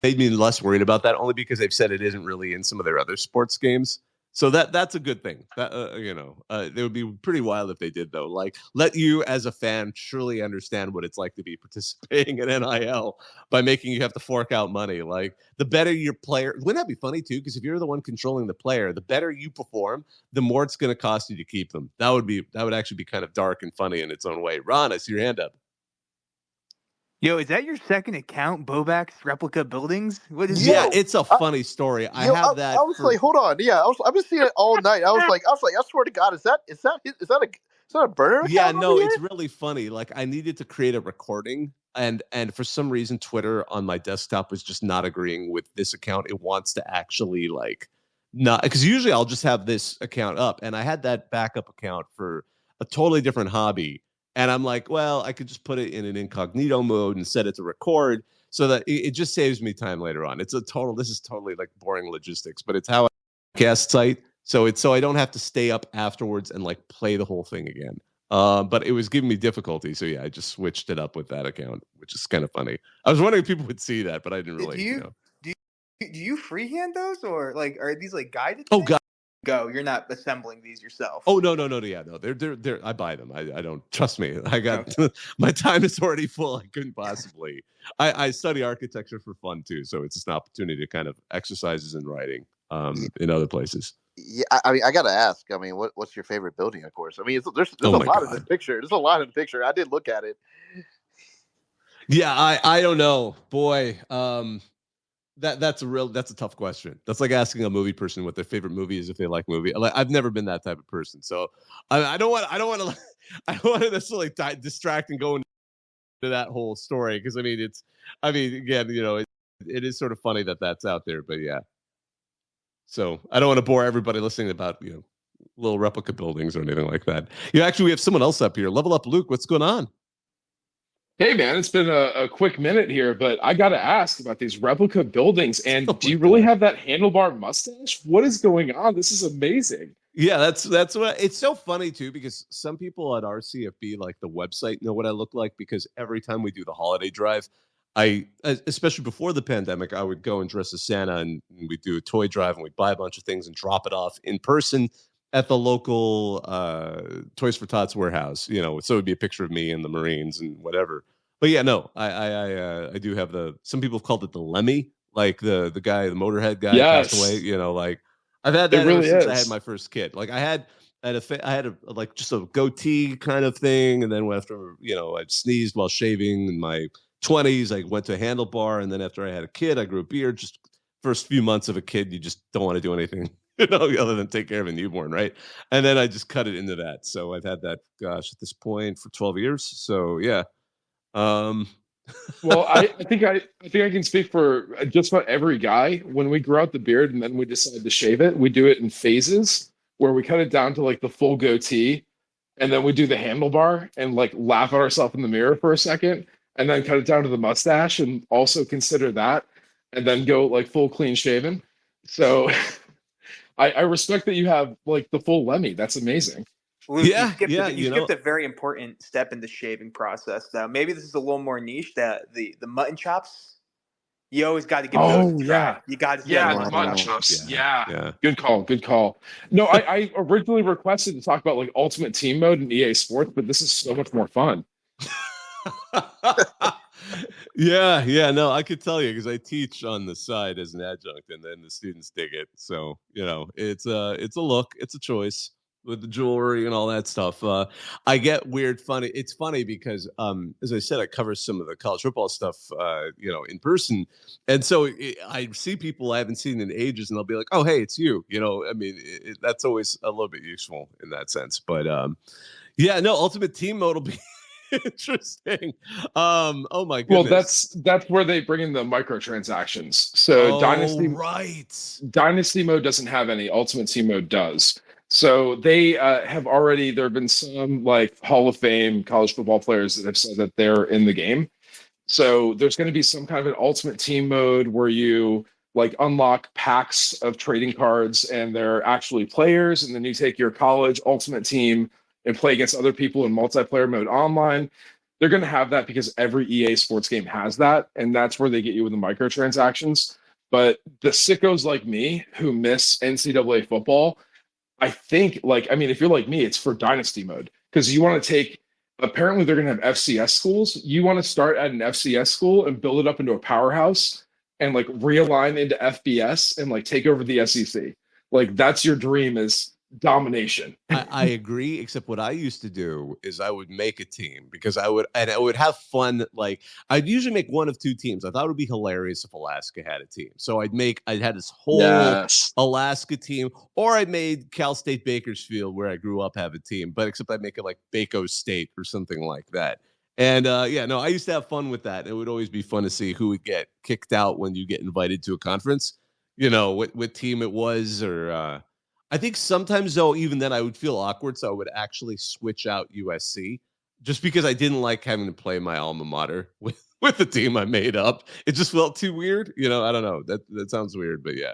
made me less worried about that only because they've said it isn't really in some of their other sports games. So that's a good thing. That it would be pretty wild if they did though. Like let you as a fan truly understand what it's like to be participating in NIL by making you have to fork out money. Like the better your player, wouldn't that be funny too? Because if you're the one controlling the player, the better you perform, the more it's going to cost you to keep them. That would actually be kind of dark and funny in its own way. Ron, I see your hand up. Yo, is that your second account, Bobak's replica buildings? What is Yeah, it's a funny story. I have that. I was like, hold on. Yeah, I've been seeing it all night. I was like, I swear to God, is that a burner account? Yeah, no, it's really funny. Like I needed to create a recording, and for some reason, Twitter on my desktop was just not agreeing with this account. It wants to actually like not because usually I'll just have this account up, and I had that backup account for a totally different hobby. And I'm like, well, I could just put it in an incognito mode and set it to record so that it just saves me time later on. This is totally like boring logistics, but it's how I cast site. So I don't have to stay up afterwards and like play the whole thing again. But it was giving me difficulty. So yeah, I just switched it up with that account, which is kind of funny. I was wondering if people would see that, but I didn't really, Do you freehand those or like are these like guided? Oh God. Go. You're not assembling these yourself. Oh no, yeah, no. They're I buy them. I don't trust me. I got my time is already full. I couldn't possibly. I study architecture for fun too, so it's just an opportunity to kind of exercises in writing in other places. Yeah, I mean, I gotta ask. I mean, what's your favorite building? Of course. I mean, there's a lot in this picture. There's a lot in the picture. I did look at it. Yeah, I don't know, boy. That's a tough question. That's like asking a movie person what their favorite movie is if they like movie. I've never been that type of person, so I don't want to necessarily distract and go into that whole story because again, it is sort of funny that that's out there, but yeah. So I don't want to bore everybody listening about little replica buildings or anything like that. Yeah, actually, we have someone else up here. Level Up Luke, what's going on? Hey man, it's been a quick minute here, but I got to ask about these replica buildings. Oh And do my you really gosh. have that handlebar mustache? What is going on? This is amazing. Yeah, that's what it's so funny too, because some people at our CFB, like the website, know what I look like, because every time we do the holiday drive, especially before the pandemic, I would go and dress as Santa, and we'd do a toy drive, and we'd buy a bunch of things and drop it off in person at the local Toys for Tots warehouse. So it'd be a picture of me and the Marines and whatever. But yeah, no, I do have some people have called it the Lemmy, like the guy, the Motorhead guy passed away. Yes, Like I've had it that ever really since I had is. my first kid. Like I had a like just a goatee kind of thing, and then after I sneezed while shaving in my 20s, I went to a handlebar, and then after I had a kid, I grew a beard. Just first few months of a kid, you just don't want to do anything, other than take care of a newborn, right? And then I just cut it into that. So I've had that, gosh, at this point for 12 years. So yeah. Um, Well, I think I can speak for just about every guy. When we grow out the beard and then we decide to shave it, we do it in phases where we cut it down to like the full goatee, and then we do the handlebar and like laugh at ourselves in the mirror for a second, and then cut it down to the mustache and also consider that, and then go like full clean shaven. So I respect that you have like the full Lemmy. That's amazing. Luke, yeah, yeah, you skipped a very important step in the shaving process. Though maybe this is a little more niche. That the mutton chops, you always got to give those Oh a try. yeah. You got to see Yeah, the the mutton mutton chops. chops. yeah, Yeah. yeah. Good call. Good call. No, I originally requested to talk about like Ultimate Team Mode in EA Sports, but this is so much more fun. Yeah, no, I could tell you, because I teach on the side as an adjunct, and then the students dig it. So it's a look, it's a choice with the jewelry and all that stuff. I get weird, funny. It's funny because, as I said, I cover some of the college football stuff, in person, and so I see people I haven't seen in ages, and they'll be like, "Oh, hey, it's you." I mean, that's always a little bit useful in that sense. But yeah, no, Ultimate Team Mode will be interesting. Oh my Well, goodness. that's where they bring in the microtransactions. So Oh right. Dynasty mode doesn't have any. Ultimate Team mode does. So they have already. There have been some like Hall of Fame college football players that have said that they're in the game. So there's going to be some kind of an Ultimate Team mode where you like unlock packs of trading cards, and they're actually players, and then you take your college Ultimate Team and play against other people in multiplayer mode online. They're going to have that because every EA sports game has that, and that's where they get you with the microtransactions. But the sickos like me who miss NCAA football, I think, like, I mean, if you're like me, it's for dynasty mode because you want to take, apparently, they're going to have FCS schools. You want to start at an FCS school and build it up into a powerhouse and like realign into FBS and like take over the SEC. Like, that's your dream, is domination. I agree, except what I used to do is I would make a team, because I would have fun. Like, I'd usually make one of two teams. I thought it would be hilarious if Alaska had a team. So I'd had this whole Yes. Alaska team, or I made Cal State Bakersfield, where I grew up, have a team, but except I'd make it like Baco State or something like that. And yeah, no, I used to have fun with that. It would always be fun to see who would get kicked out when you get invited to a conference, what team it was, or I think sometimes, though, even then I would feel awkward, so I would actually switch out USC, just because I didn't like having to play my alma mater with the team I made up. It just felt too weird. I don't know. That sounds weird, but yeah.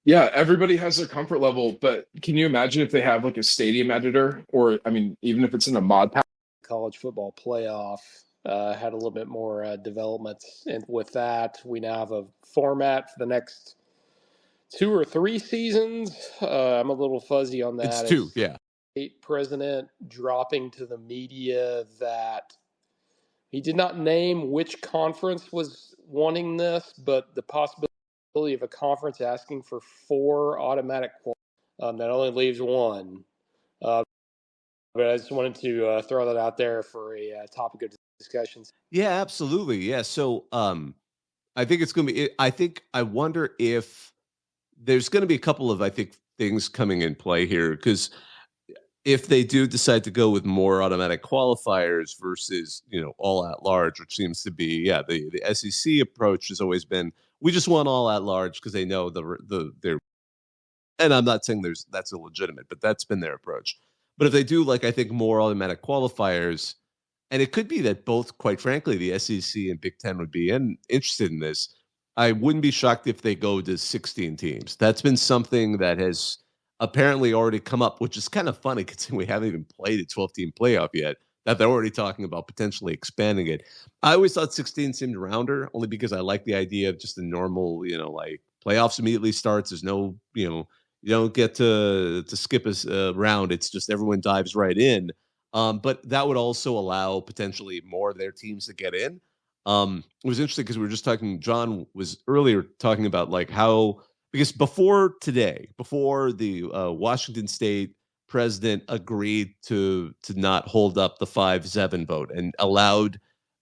Yeah, everybody has their comfort level, but can you imagine if they have like a stadium editor, or I mean, even if it's in a mod pack? College football playoff had a little bit more development, and with that, we now have a format for the next 2 or 3 seasons. I'm a little fuzzy on that. It's two, yeah. State president dropping to the media that he did not name which conference was wanting this, but the possibility of a conference asking for 4 automatic that only leaves one. But I just wanted to throw that out there for a topic of discussion. Yeah, absolutely. Yeah. So I think it's going to be, I wonder if there's going to be a couple of, I think, things coming in play here, because if they do decide to go with more automatic qualifiers versus, all at large, which seems to be, yeah, the SEC approach has always been, we just want all at large, because they know their and I'm not saying that's illegitimate, but that's been their approach. But if they do, like, I think more automatic qualifiers, and it could be that both, quite frankly, the SEC and Big Ten would be interested in this. I wouldn't be shocked if they go to 16 teams. That's been something that has apparently already come up, which is kind of funny considering we haven't even played a 12-team playoff yet, that they're already talking about potentially expanding it. I always thought 16 seemed rounder, only because I like the idea of just a normal, like playoffs immediately starts. There's no, you don't get to skip a round. It's just everyone dives right in. But that would also allow potentially more of their teams to get in. It was interesting because we were just talking. John was earlier talking about like how, because before today, before the Washington State president agreed to not hold up the 5-7 vote and allowed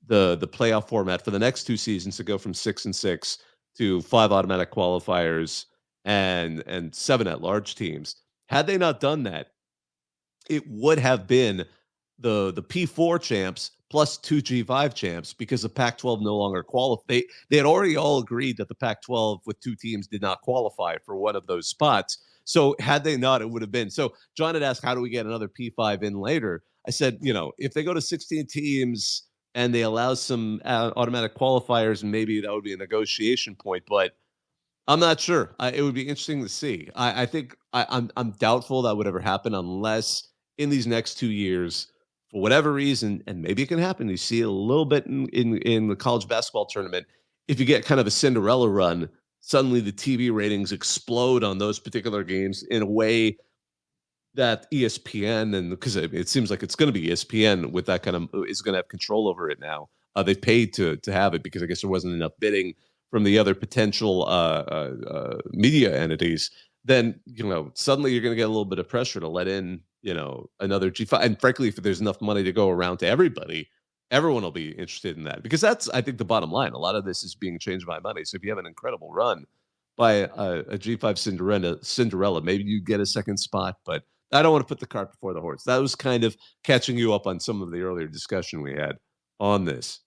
the playoff format for the next 2 seasons to go from 6-6 to 5 automatic qualifiers and 7 at-large teams. Had they not done that, it would have been the P4 champs plus 2 G5 champs, because the Pac-12 no longer qualified. They had already all agreed that the Pac-12 with 2 teams did not qualify for one of those spots. So had they not, it would have been. So John had asked, how do we get another P5 in later? I said, if they go to 16 teams and they allow some automatic qualifiers, and maybe that would be a negotiation point. But I'm not sure. It would be interesting to see. I think I'm doubtful that would ever happen unless in these next 2 years, for whatever reason, and maybe it can happen. You see a little bit in the college basketball tournament. If you get kind of a Cinderella run, suddenly the TV ratings explode on those particular games in a way that ESPN, and because it seems like it's going to be ESPN with that kind of, is going to have control over it now. They've paid to have it because I guess there wasn't enough bidding from the other potential media entities. Then suddenly you're going to get a little bit of pressure to let in another G5. And frankly, if there's enough money to go around to everybody, everyone will be interested in that, because that's, I think, the bottom line. A lot of this is being changed by money. So if you have an incredible run by a G5 Cinderella, maybe you get a second spot, but I don't want to put the cart before the horse. That was kind of catching you up on some of the earlier discussion we had on this.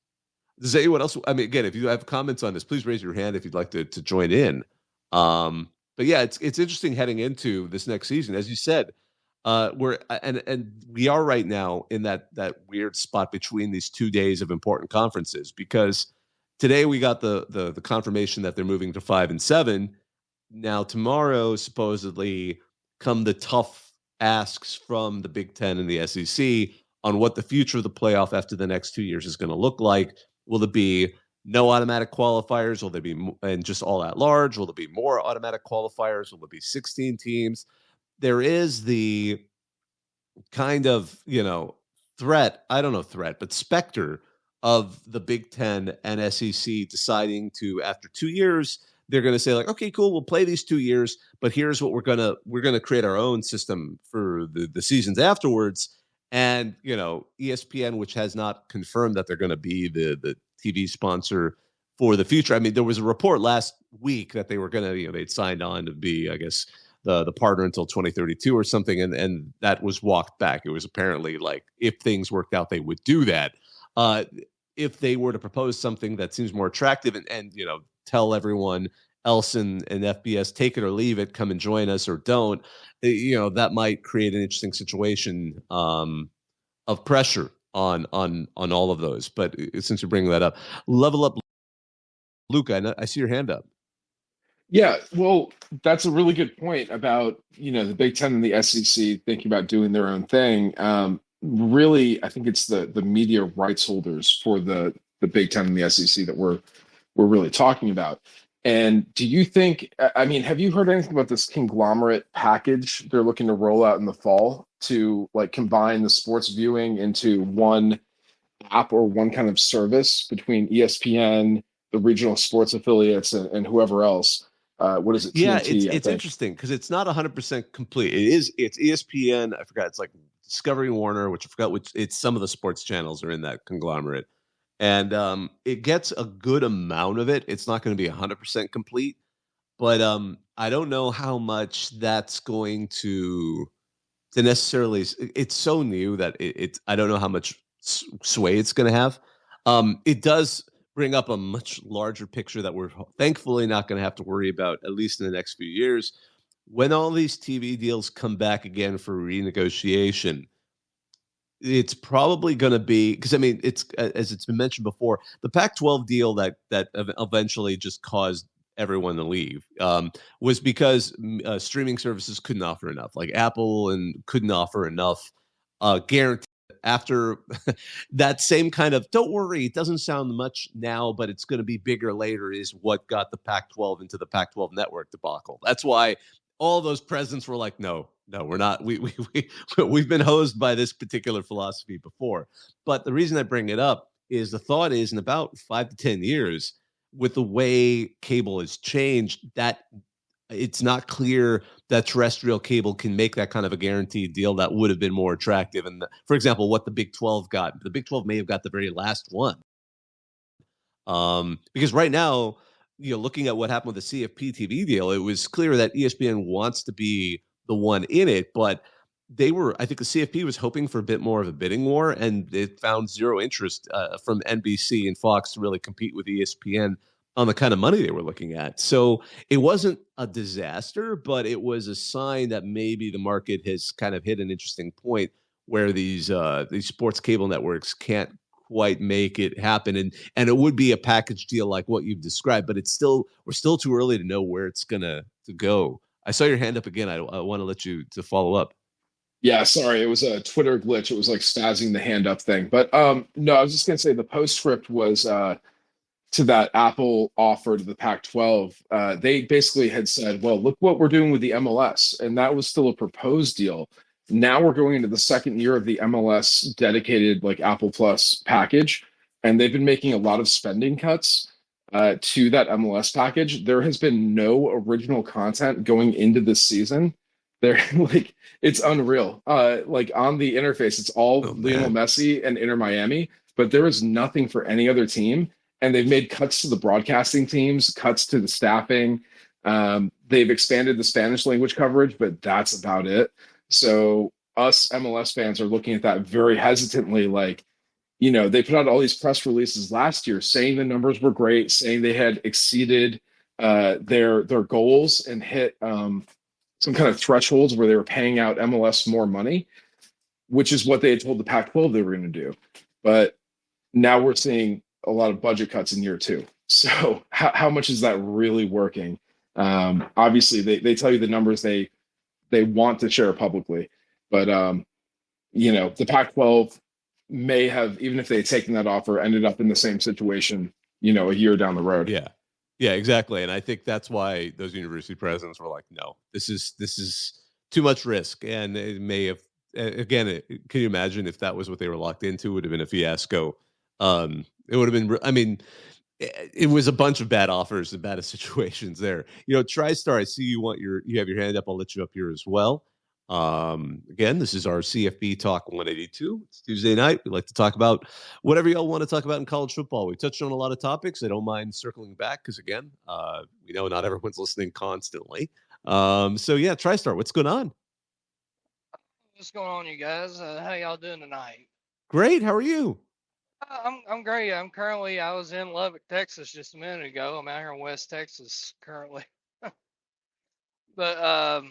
Does anyone else? I mean, again, if you have comments on this, please raise your hand if you'd like to join in. But yeah, it's interesting heading into this next season, as you said. We're and we are right now in that weird spot between these 2 days of important conferences, because today we got the confirmation that they're moving to 5 and 7. Now tomorrow, supposedly, come the tough asks from the Big Ten and the SEC on what the future of the playoff after the next 2 years is going to look like. Will it be no automatic qualifiers? Will there be and just all at large? Will there be more automatic qualifiers? Will there be 16 teams? There is the kind of, threat, I don't know, but specter of the Big Ten and SEC deciding to, after 2 years, they're going to say like, okay, cool, we'll play these 2 years, but here's what we're going to create our own system for the seasons afterwards. And, ESPN, which has not confirmed that they're going to be the TV sponsor for the future. I mean, there was a report last week that they were going to, they'd signed on to be, I guess, the partner until 2032 or something, and that was walked back. It was apparently like, if things worked out, they would do that. If they were to propose something that seems more attractive and tell everyone else in FBS, take it or leave it, come and join us or don't, that might create an interesting situation of pressure on all of those. But since you're bringing that up, level up, Luca, I see your hand up. Yeah, well, that's a really good point about, the Big Ten and the SEC thinking about doing their own thing. Really, I think it's the media rights holders for the Big Ten and the SEC that we're really talking about. And do you think, I mean, have you heard anything about this conglomerate package they're looking to roll out in the fall to like combine the sports viewing into one app or one kind of service between ESPN, the regional sports affiliates, and whoever else? What is it? Yeah, TNT, it's interesting because it's not 100% complete. It's ESPN. I forgot. It's like Discovery Warner, which I forgot which. It's some of the sports channels are in that conglomerate, and it gets a good amount of it. It's not going to be 100% complete, but I don't know how much that's going to necessarily. It's so new that it's. I don't know how much sway it's going to have. It does bring up a much larger picture that we're thankfully not going to have to worry about, at least in the next few years, when all these TV deals come back again for renegotiation, it's probably going to be because I mean it's as it's been mentioned before, the Pac-12 deal that eventually just caused everyone to leave was because streaming services couldn't offer enough, like Apple and couldn't offer enough guarantee after that same kind of don't worry, it doesn't sound much now, but it's going to be bigger later is what got the Pac-12 into the Pac-12 network debacle. That's why all those presidents were like, no, we're not. We've been hosed by this particular philosophy before. But the reason I bring it up is the thought is in about 5 to 10 years, with the way cable has changed, that it's not clear that terrestrial cable can make that kind of a guaranteed deal that would have been more attractive. And for example, what the Big 12 got, the Big 12 may have got the very last one. Because right now, looking at what happened with the CFP TV deal, it was clear that ESPN wants to be the one in it, but I think the CFP was hoping for a bit more of a bidding war, and it found zero interest from NBC and Fox to really compete with ESPN on the kind of money they were looking at. So it wasn't a disaster, but it was a sign that maybe the market has kind of hit an interesting point where these sports cable networks can't quite make it happen, and it would be a package deal like what you've described, but we're still too early to know where it's gonna to go. I saw your hand up again. I want to let you to follow up. Yeah, sorry, it was a Twitter glitch. It was like spazzing the hand up thing. But no, I was just gonna say the postscript was to that Apple offer to the Pac-12. They basically had said, "Well, look what we're doing with the MLS," and that was still a proposed deal. Now we're going into the second year of the MLS dedicated like Apple Plus package, and they've been making a lot of spending cuts to that MLS package. There has been no original content going into this season. They're like it's unreal. Like on the interface, it's all Lionel Messi and Inter Miami, but there is nothing for any other team. And they've made cuts to the broadcasting teams, cuts to the staffing. They've expanded the Spanish language coverage, but that's about it. So us MLS fans are looking at that very hesitantly. Like, they put out all these press releases last year saying the numbers were great, saying they had exceeded their goals and hit some kind of thresholds where they were paying out MLS more money, which is what they had told the Pac-12 they were going to do. But now we're seeing a lot of budget cuts in year two. So how much is that really working? Obviously, they tell you the numbers they want to share publicly, but the Pac-12 may have, even if they had taken that offer, ended up in the same situation, a year down the road. Yeah, exactly. And I think that's why those university presidents were like, no, this is too much risk. And it may have, again, can you imagine if that was what they were locked into? It would have been a fiasco. It would have been, I mean, it was a bunch of bad offers and bad situations there. TriStar, I see you have your hand up. I'll let you up here as well. Again, this is our CFB Talk 182. It's Tuesday night. We like to talk about whatever y'all want to talk about in college football. We touched on a lot of topics. I don't mind circling back because, again, we know not everyone's listening constantly. So, yeah, TriStar, what's going on? What's going on, you guys? How y'all doing tonight? Great. How are you? I'm great. I was in Lubbock, Texas just a minute ago. I'm out here in West Texas currently. But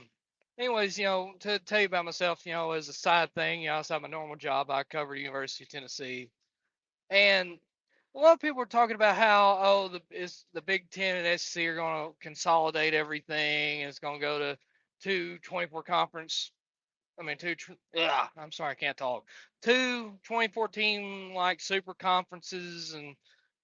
anyways, to tell you about myself, as a side thing, outside my normal job, I cover the University of Tennessee, and a lot of people are talking about how the Big Ten and SEC are going to consolidate everything, and it's going to go to two 24 conference. I'm sorry, I can't talk. Two 2014 like super conferences and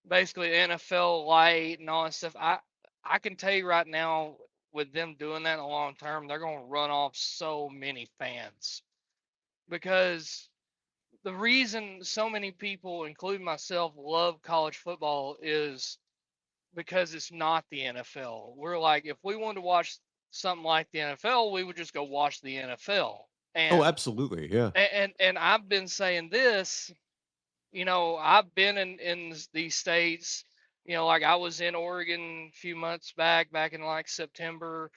basically NFL light and all that stuff. I can tell you right now, with them doing that in the long term, they're going to run off so many fans because the reason so many people, including myself, love college football is because it's not the NFL. We're like, if we wanted to watch something like the NFL, we would just go watch the NFL. Oh, absolutely. Yeah. And I've been saying this, I've been in these states, like I was in Oregon a few months back in like September.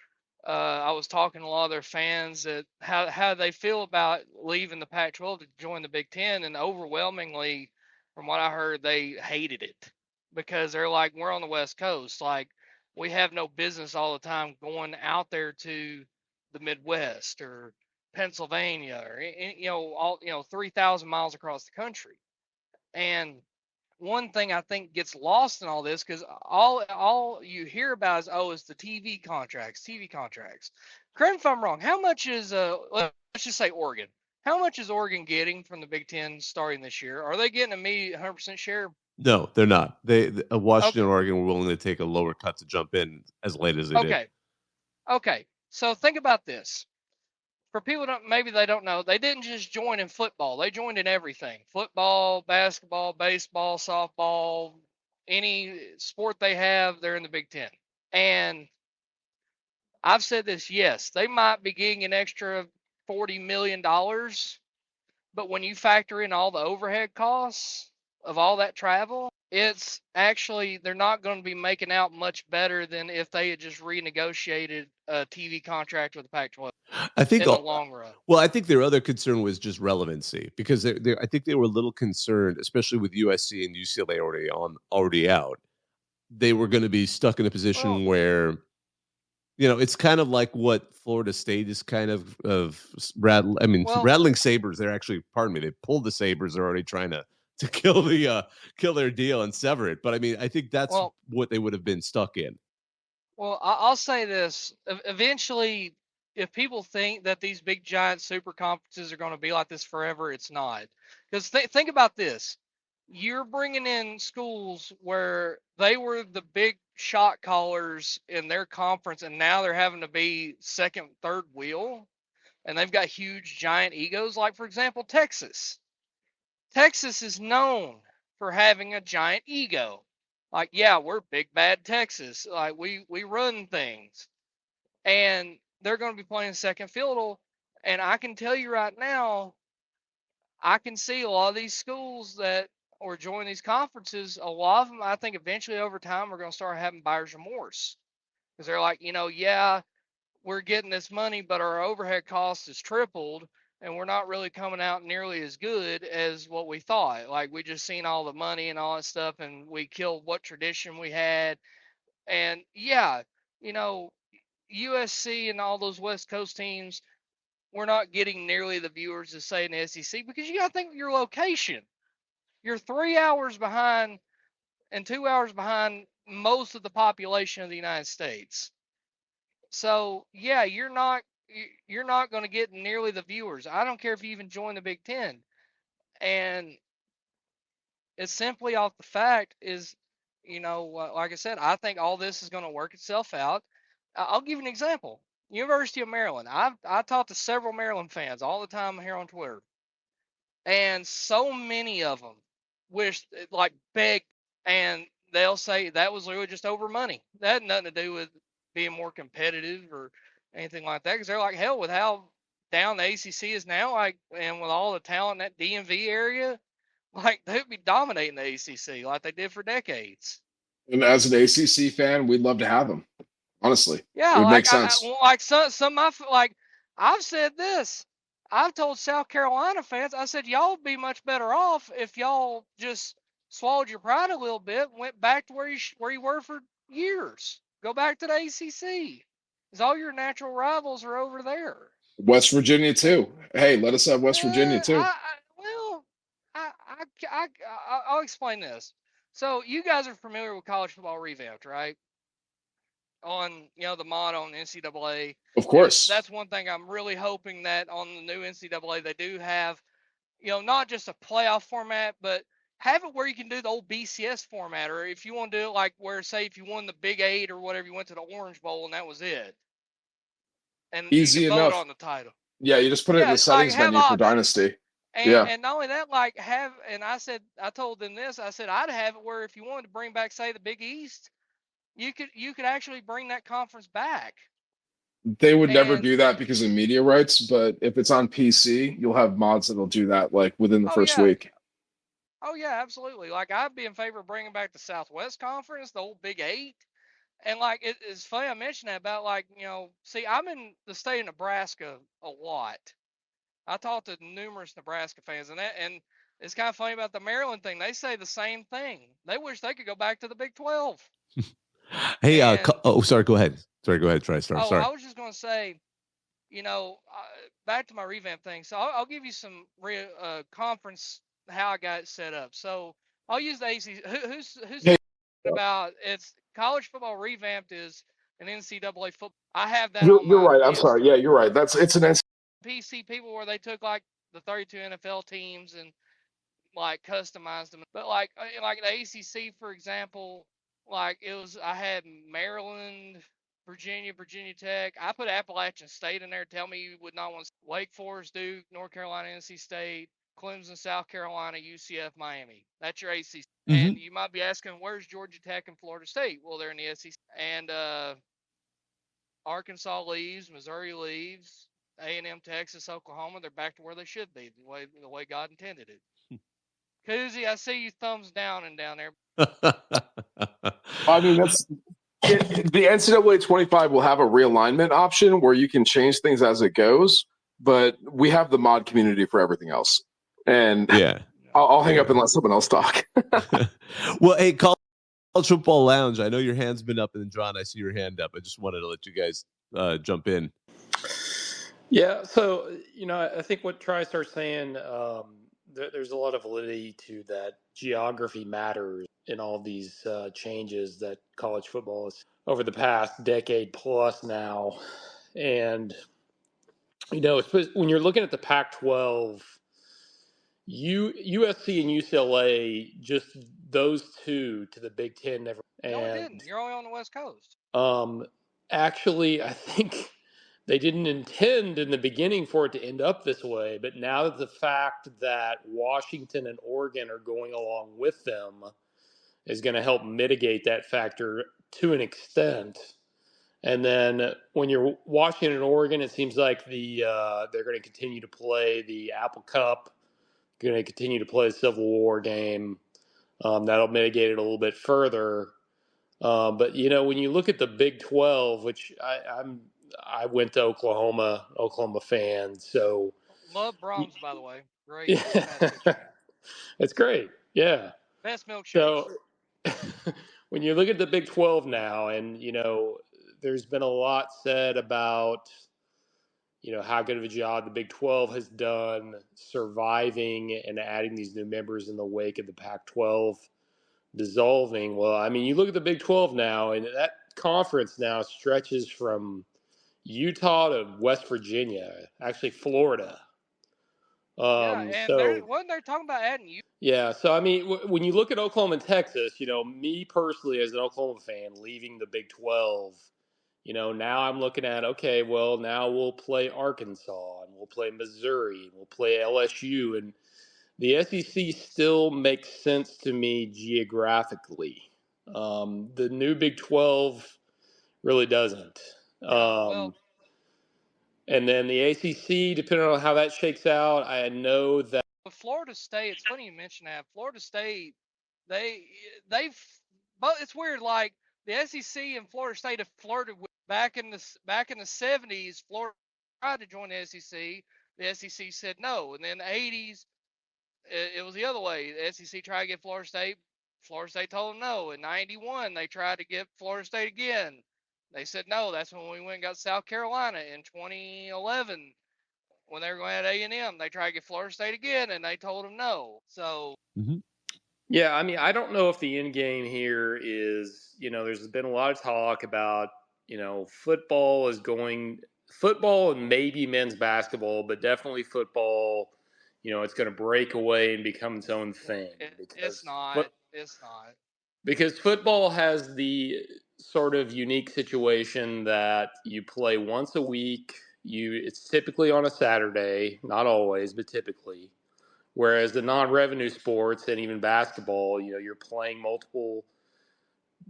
I was talking to a lot of their fans that how they feel about leaving the Pac-12 to join the Big Ten, and overwhelmingly, from what I heard, they hated it because they're like, we're on the West Coast, like we have no business all the time going out there to the Midwest or Pennsylvania or all 3,000 miles across the country. And one thing I think gets lost in all this, because all you hear about is, oh, it's the TV contracts. Correct if I'm wrong. How much is let's just say Oregon? How much is Oregon getting from the Big Ten starting this year? Are they getting a immediate 100% share? No, they're not. Washington Okay. and Oregon were willing to take a lower cut to jump in as late as they did. Okay. So think about this. For people maybe they don't know, they didn't just join in football. They joined in everything: football, basketball, baseball, softball, any sport they have, they're in the Big Ten. And I've said this, yes, they might be getting an extra $40 million, but when you factor in all the overhead costs of all that travel, it's actually, they're not going to be making out much better than if they had just renegotiated a TV contract with the Pac-12. I think in the long run. Well, I think their other concern was just relevancy, because I think they were a little concerned, especially with USC and UCLA already out. They were going to be stuck in a position where, it's kind of like what Florida State is kind of rattling sabers. They're actually, pardon me, they pulled the sabers. They're already trying to kill their deal and sever it. But I mean, I think that's what they would have been stuck in. Well, I'll say this. Eventually, if people think that these big giant super conferences are going to be like this forever, it's not. Because think about this. You're bringing in schools where they were the big shot callers in their conference, and now they're having to be second, third wheel, and they've got huge, giant egos. Like, for example, Texas. Texas is known for having a giant ego. Like, yeah, we're big bad Texas. Like, we run things, and they're going to be playing second fiddle. And I can tell you right now, I can see a lot of these schools that or join these conferences. A lot of them, I think, eventually over time, are going to start having buyer's remorse, because they're like, yeah, we're getting this money, but our overhead cost is tripled, and we're not really coming out nearly as good as what we thought. Like, we just seen all the money and all that stuff, and we killed what tradition we had. And yeah, USC and all those West Coast teams, we're not getting nearly the viewers as, say, in the SEC, because you got to think of your location. You're 3 hours behind and 2 hours behind most of the population of the United States. So yeah, you're not going to get nearly the viewers. I don't care if you even join the Big Ten, and it's simply off the fact is, like I said, I think all this is going to work itself out. I'll give you an example. University of Maryland. I talk to several Maryland fans all the time here on Twitter, and so many of them wish, like, beg, and they'll say that was really just over money. That had nothing to do with being more competitive or anything like that, because they're like, hell, with how down the ACC is now, like, and with all the talent in that DMV area, like, they'd be dominating the ACC like they did for decades. And as an ACC fan, we'd love to have them. Honestly, yeah, it would like, make sense. like some of my, like, I've said this. I've told South Carolina fans, I said, y'all would be much better off if y'all just swallowed your pride a little bit and went back to where you were for years. Go back to the ACC, because all your natural rivals are over there. West Virginia too. Hey, let us have West Virginia too. I'll explain this. So you guys are familiar with college football revamped, right? On the mod on NCAA. Of course. And that's one thing I'm really hoping that on the new NCAA they do have, not just a playoff format, but have it where you can do the old BCS format, or if you want to do it like where, say, if you won the Big 8 or whatever, you went to the Orange Bowl and that was it. And easy you can enough vote on the title. Yeah, you just put it in the settings menu for Dynasty. And not only that, like, and I told them this, I said I'd have it where if you wanted to bring back, say, the Big East, you could actually bring that conference back. They would never do that because of media rights, but if it's on PC, you'll have mods that'll do that, like, within the first week. Oh yeah, absolutely. Like, I'd be in favor of bringing back the Southwest Conference, the old Big 8. And, like, it's funny I mentioned that about, like, see, I'm in the state of Nebraska a lot. I talked to numerous Nebraska fans, and it's kind of funny about the Maryland thing. They say the same thing. They wish they could go back to the Big 12. Hey, sorry, go ahead. Sorry, go ahead. Try to start. Sorry. I was just going to say, back to my revamp thing. So I'll give you some conference how I got it set up. So I'll use the ACC. Who's about it's college football revamped is an NCAA football. I have that on You're my. right. I'm sorry. Yeah, you're right. It's an PC people where they took like the 32 NFL teams and like customized them. But like the ACC for example, like it was I had Maryland, Virginia Tech. I put Appalachian State in there. Tell me you would not want to Wake Forest, Duke, North Carolina, NC State, Clemson, South Carolina, UCF, Miami. That's your ACC. Mm-hmm. And you might be asking, where's Georgia Tech and Florida State? Well, they're in the SEC. And Arkansas leaves, Missouri leaves, A&M, Texas, Oklahoma. They're back to where they should be, the way God intended it. Koozie, I see you thumbs down and down there. I mean, the NCAA 25 will have a realignment option where you can change things as it goes, but we have the mod community for everything else. And yeah, I'll hang up and let someone else talk. Well, hey, College Football Lounge, I know your hand's been up, and John, I see your hand up. I just wanted to let you guys jump in. Yeah, so I think what TriStar's saying, there's a lot of validity to that. Geography matters in all these changes that college football has over the past decade plus now, and when you're looking at the Pac-12, USC and UCLA, just those two to the Big Ten never. No, it didn't. You're only on the West Coast. Actually, I think they didn't intend in the beginning for it to end up this way, but now that the fact that Washington and Oregon are going along with them is going to help mitigate that factor to an extent. And then when you're Washington and Oregon, it seems like they're going to continue to play the Apple Cup, going to continue to play the Civil War game. That'll mitigate it a little bit further. But when you look at the Big 12, which I went to Oklahoma fan, so love Brahms, by the way. Great. Yeah. It's great. Yeah. Best milkshake. So when you look at the Big 12 now, and there's been a lot said about how good of a job the Big 12 has done surviving and adding these new members in the wake of the Pac-12 dissolving. Well, I mean, you look at the Big 12 now, and that conference now stretches from Utah to West Virginia, actually Florida. And wasn't they talking about adding you? Yeah, so I mean, when you look at Oklahoma and Texas, me personally as an Oklahoma fan leaving the Big 12, now I'm looking at, okay, well, now we'll play Arkansas and we'll play Missouri and we'll play LSU, and the SEC still makes sense to me geographically. The new Big 12 really doesn't. And then the ACC, depending on how that shakes out, I know that. Florida State, it's funny you mention that. Florida State, they've, but it's weird. Like the SEC and Florida State have flirted with back in the 70s. Florida tried to join the SEC. The SEC said no, and then the 80s, it was the other way. The SEC tried to get Florida State. Florida State told them no. In 91, they tried to get Florida State again. They said no. That's when we went and got South Carolina. In 2011, when they were going to A&M, they tried to get Florida State again, and they told them no. So. Mm-hmm. Yeah, I mean, I don't know if the end game here is, there's been a lot of talk about, football and maybe men's basketball, but definitely football. It's going to break away and become its own thing. It's not. It's not. Because football has the sort of unique situation that you play once a week. It's typically on a Saturday, not always, but typically. Whereas the non-revenue sports and even basketball, you're playing multiple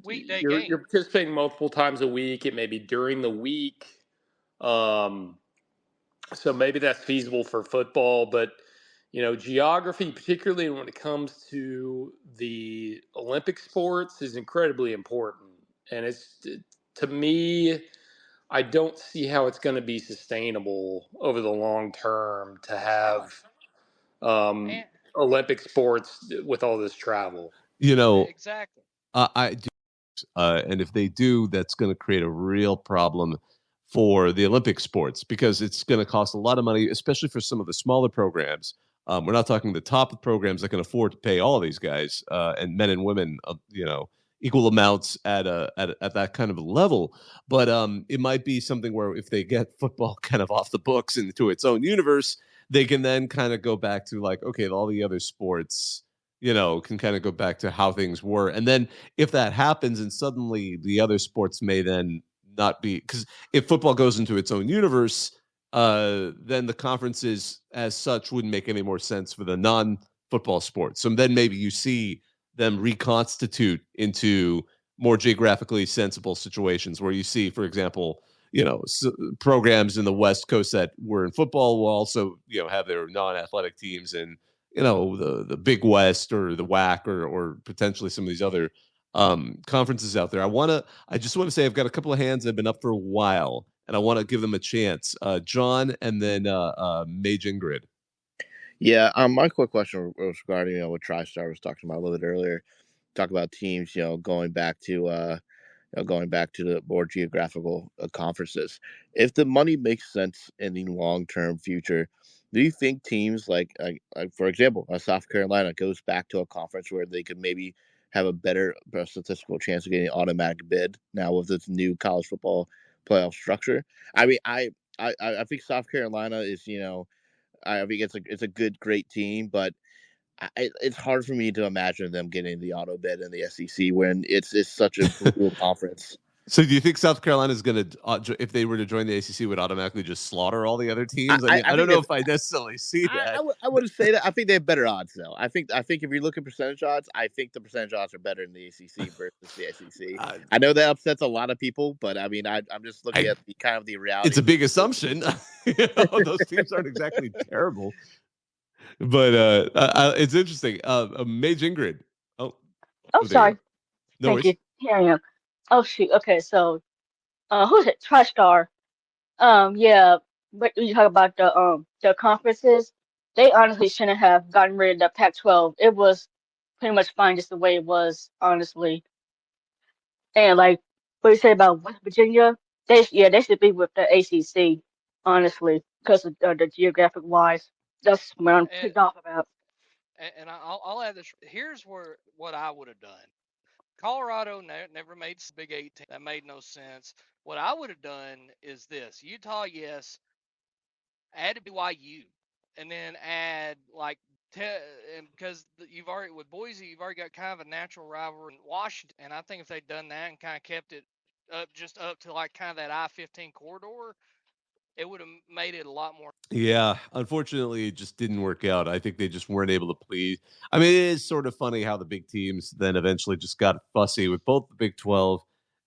weekday games. You're participating multiple times a week. It may be during the week. So maybe that's feasible for football, but geography, particularly when it comes to the Olympic sports, is incredibly important. And to me, I don't see how it's going to be sustainable over the long term to have Olympic sports with all this travel. Exactly. I do. And if they do, that's going to create a real problem for the Olympic sports, because it's going to cost a lot of money, especially for some of the smaller programs. We're not talking the top programs that can afford to pay all these guys and men and women, equal amounts at that kind of a level. But it might be something where if they get football kind of off the books into its own universe, they can then kind of go back to like, okay, all the other sports, can kind of go back to how things were. And then if that happens and suddenly the other sports may then not be, because if football goes into its own universe, then the conferences as such wouldn't make any more sense for the non-football sports. So then maybe you see them reconstitute into more geographically sensible situations where you see, for example, programs in the West Coast that were in football will also, have their non-athletic teams in, the Big West or the WAC or potentially some of these other conferences out there. I just want to say I've got a couple of hands that have been up for a while, and I want to give them a chance. John, and then Mage Ingrid. Yeah, my quick question was regarding what TriStar was talking about a little bit earlier. Talk about teams, going back to the more geographical conferences. If the money makes sense in the long-term future, do you think teams like for example, South Carolina goes back to a conference where they could maybe have a better statistical chance of getting an automatic bid now with this new college football playoff structure? I mean, I think South Carolina is, I think it's a great team, but it's hard for me to imagine them getting the auto bid in the SEC when it's such a brutal conference. So do you think South Carolina is going to, if they were to join the ACC, would automatically just slaughter all the other teams? I don't know if I necessarily see that. I wouldn't say that. I think they have better odds, though. I think if you look at percentage odds, I think the percentage odds are better in the ACC versus the SEC. I know that upsets a lot of people, but I mean, I'm just looking at the kind of the reality. It's a big assumption. Those teams aren't exactly terrible. But it's interesting. Mage Ingrid. Oh, sorry. No Thank you. Here I am. Oh shoot. Okay, so who's it? TriStar. Yeah, but when you talk about the conferences, they honestly shouldn't have gotten rid of the Pac-12. It was pretty much fine just the way it was, honestly. And like what you say about West Virginia, they should be with the ACC, honestly, because of the geographic wise. That's what I'm pissed off about. And I'll add this. Here's what I would have done. Colorado never made Big 18. That made no sense. What I would have done is this: Utah, yes, add BYU, and then add like and because you've already with Boise, you've already got kind of a natural rivalry in Washington, and I think if they'd done that and kind of kept it up to like kind of that I-15 corridor, it would have made it a lot more. Yeah, unfortunately, it just didn't work out. I think they just weren't able to please. I mean, it is sort of funny how the big teams then eventually just got fussy with both the Big 12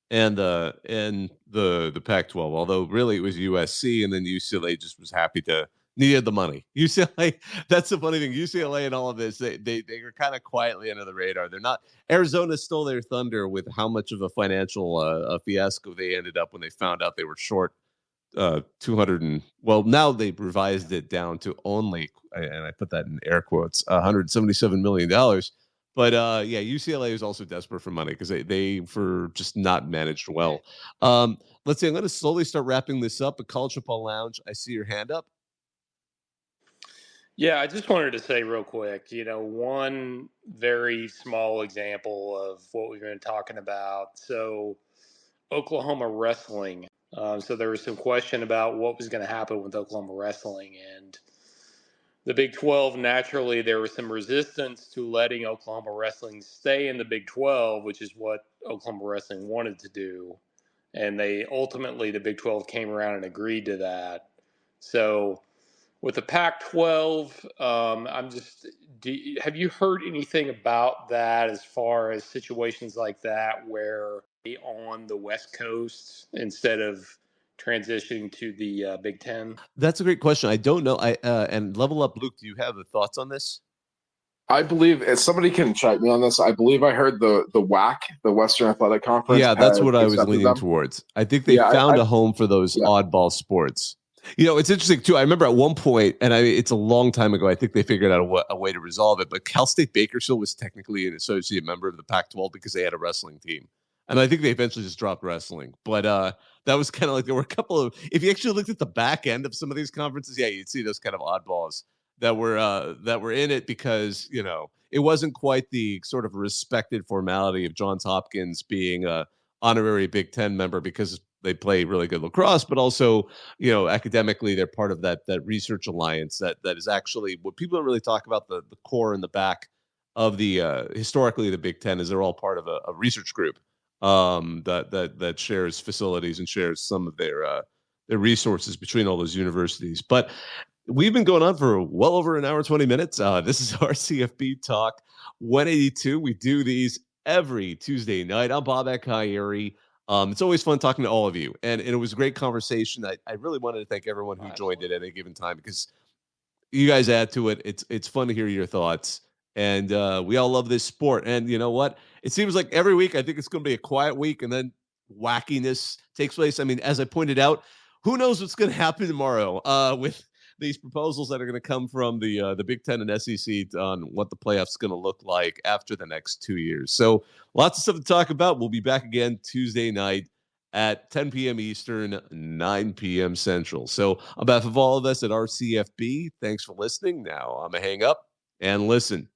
and the Pac-12. Although really it was USC, and then UCLA just was happy to needed the money. UCLA, that's the funny thing. UCLA and all of this, they are kind of quietly under the radar. They're not. Arizona stole their thunder with how much of a financial fiasco they ended up when they found out they were short 200 and now they've revised it down to only, and I put that in air quotes, $177 million. But yeah, UCLA is also desperate for money because they for just not managed well. Let's see. I'm going to slowly start wrapping this up. But College Football Lounge, I see your hand up. Yeah, I just wanted to say real quick, one very small example of what we've been talking about. So Oklahoma wrestling. So there was some question about what was going to happen with Oklahoma wrestling, and the Big 12, naturally, there was some resistance to letting Oklahoma wrestling stay in the Big 12, which is what Oklahoma wrestling wanted to do. And the Big 12 came around and agreed to that. So with the Pac-12, have you heard anything about that as far as situations like that where on the West Coast instead of transitioning to the Big Ten? That's a great question. I don't know. And Level Up, Luke, do you have the thoughts on this? I believe if somebody can chime me on this, I believe I heard the WAC, the Western Athletic Conference. Yeah, that's what I was leaning towards. I think they found a home for those oddball sports. It's interesting too. I remember at one point, and it's a long time ago, I think they figured out a way to resolve it, but Cal State Bakersfield was technically an associate member of the Pac-12 because they had a wrestling team. And I think they eventually just dropped wrestling. But that was kind of like there were a couple of. If you actually looked at the back end of some of these conferences, yeah, you'd see those kind of oddballs that were in it because it wasn't quite the sort of respected formality of Johns Hopkins being a honorary Big Ten member because they play really good lacrosse, but also academically they're part of that research alliance that is actually what people don't really talk about. The core in the back of the historically the Big Ten is they're all part of a research group that shares facilities and shares some of their resources between all those universities. But we've been going on for well over an hour, 20 minutes. This is our CFB Talk 182. We do these every Tuesday night. I'm Bobak Ha'Eri. It's always fun talking to all of you. And it was a great conversation. I really wanted to thank everyone who joined it at a given time because you guys add to it. It's fun to hear your thoughts. And we all love this sport. And you know what? It seems like every week, I think it's going to be a quiet week and then wackiness takes place. I mean, as I pointed out, who knows what's going to happen tomorrow with these proposals that are going to come from the Big Ten and SEC on what the playoffs going to look like after the next 2 years. So lots of stuff to talk about. We'll be back again Tuesday night at 10 p.m. Eastern, 9 p.m. Central. So on behalf of all of us at RCFB, thanks for listening. Now I'm going to hang up and listen.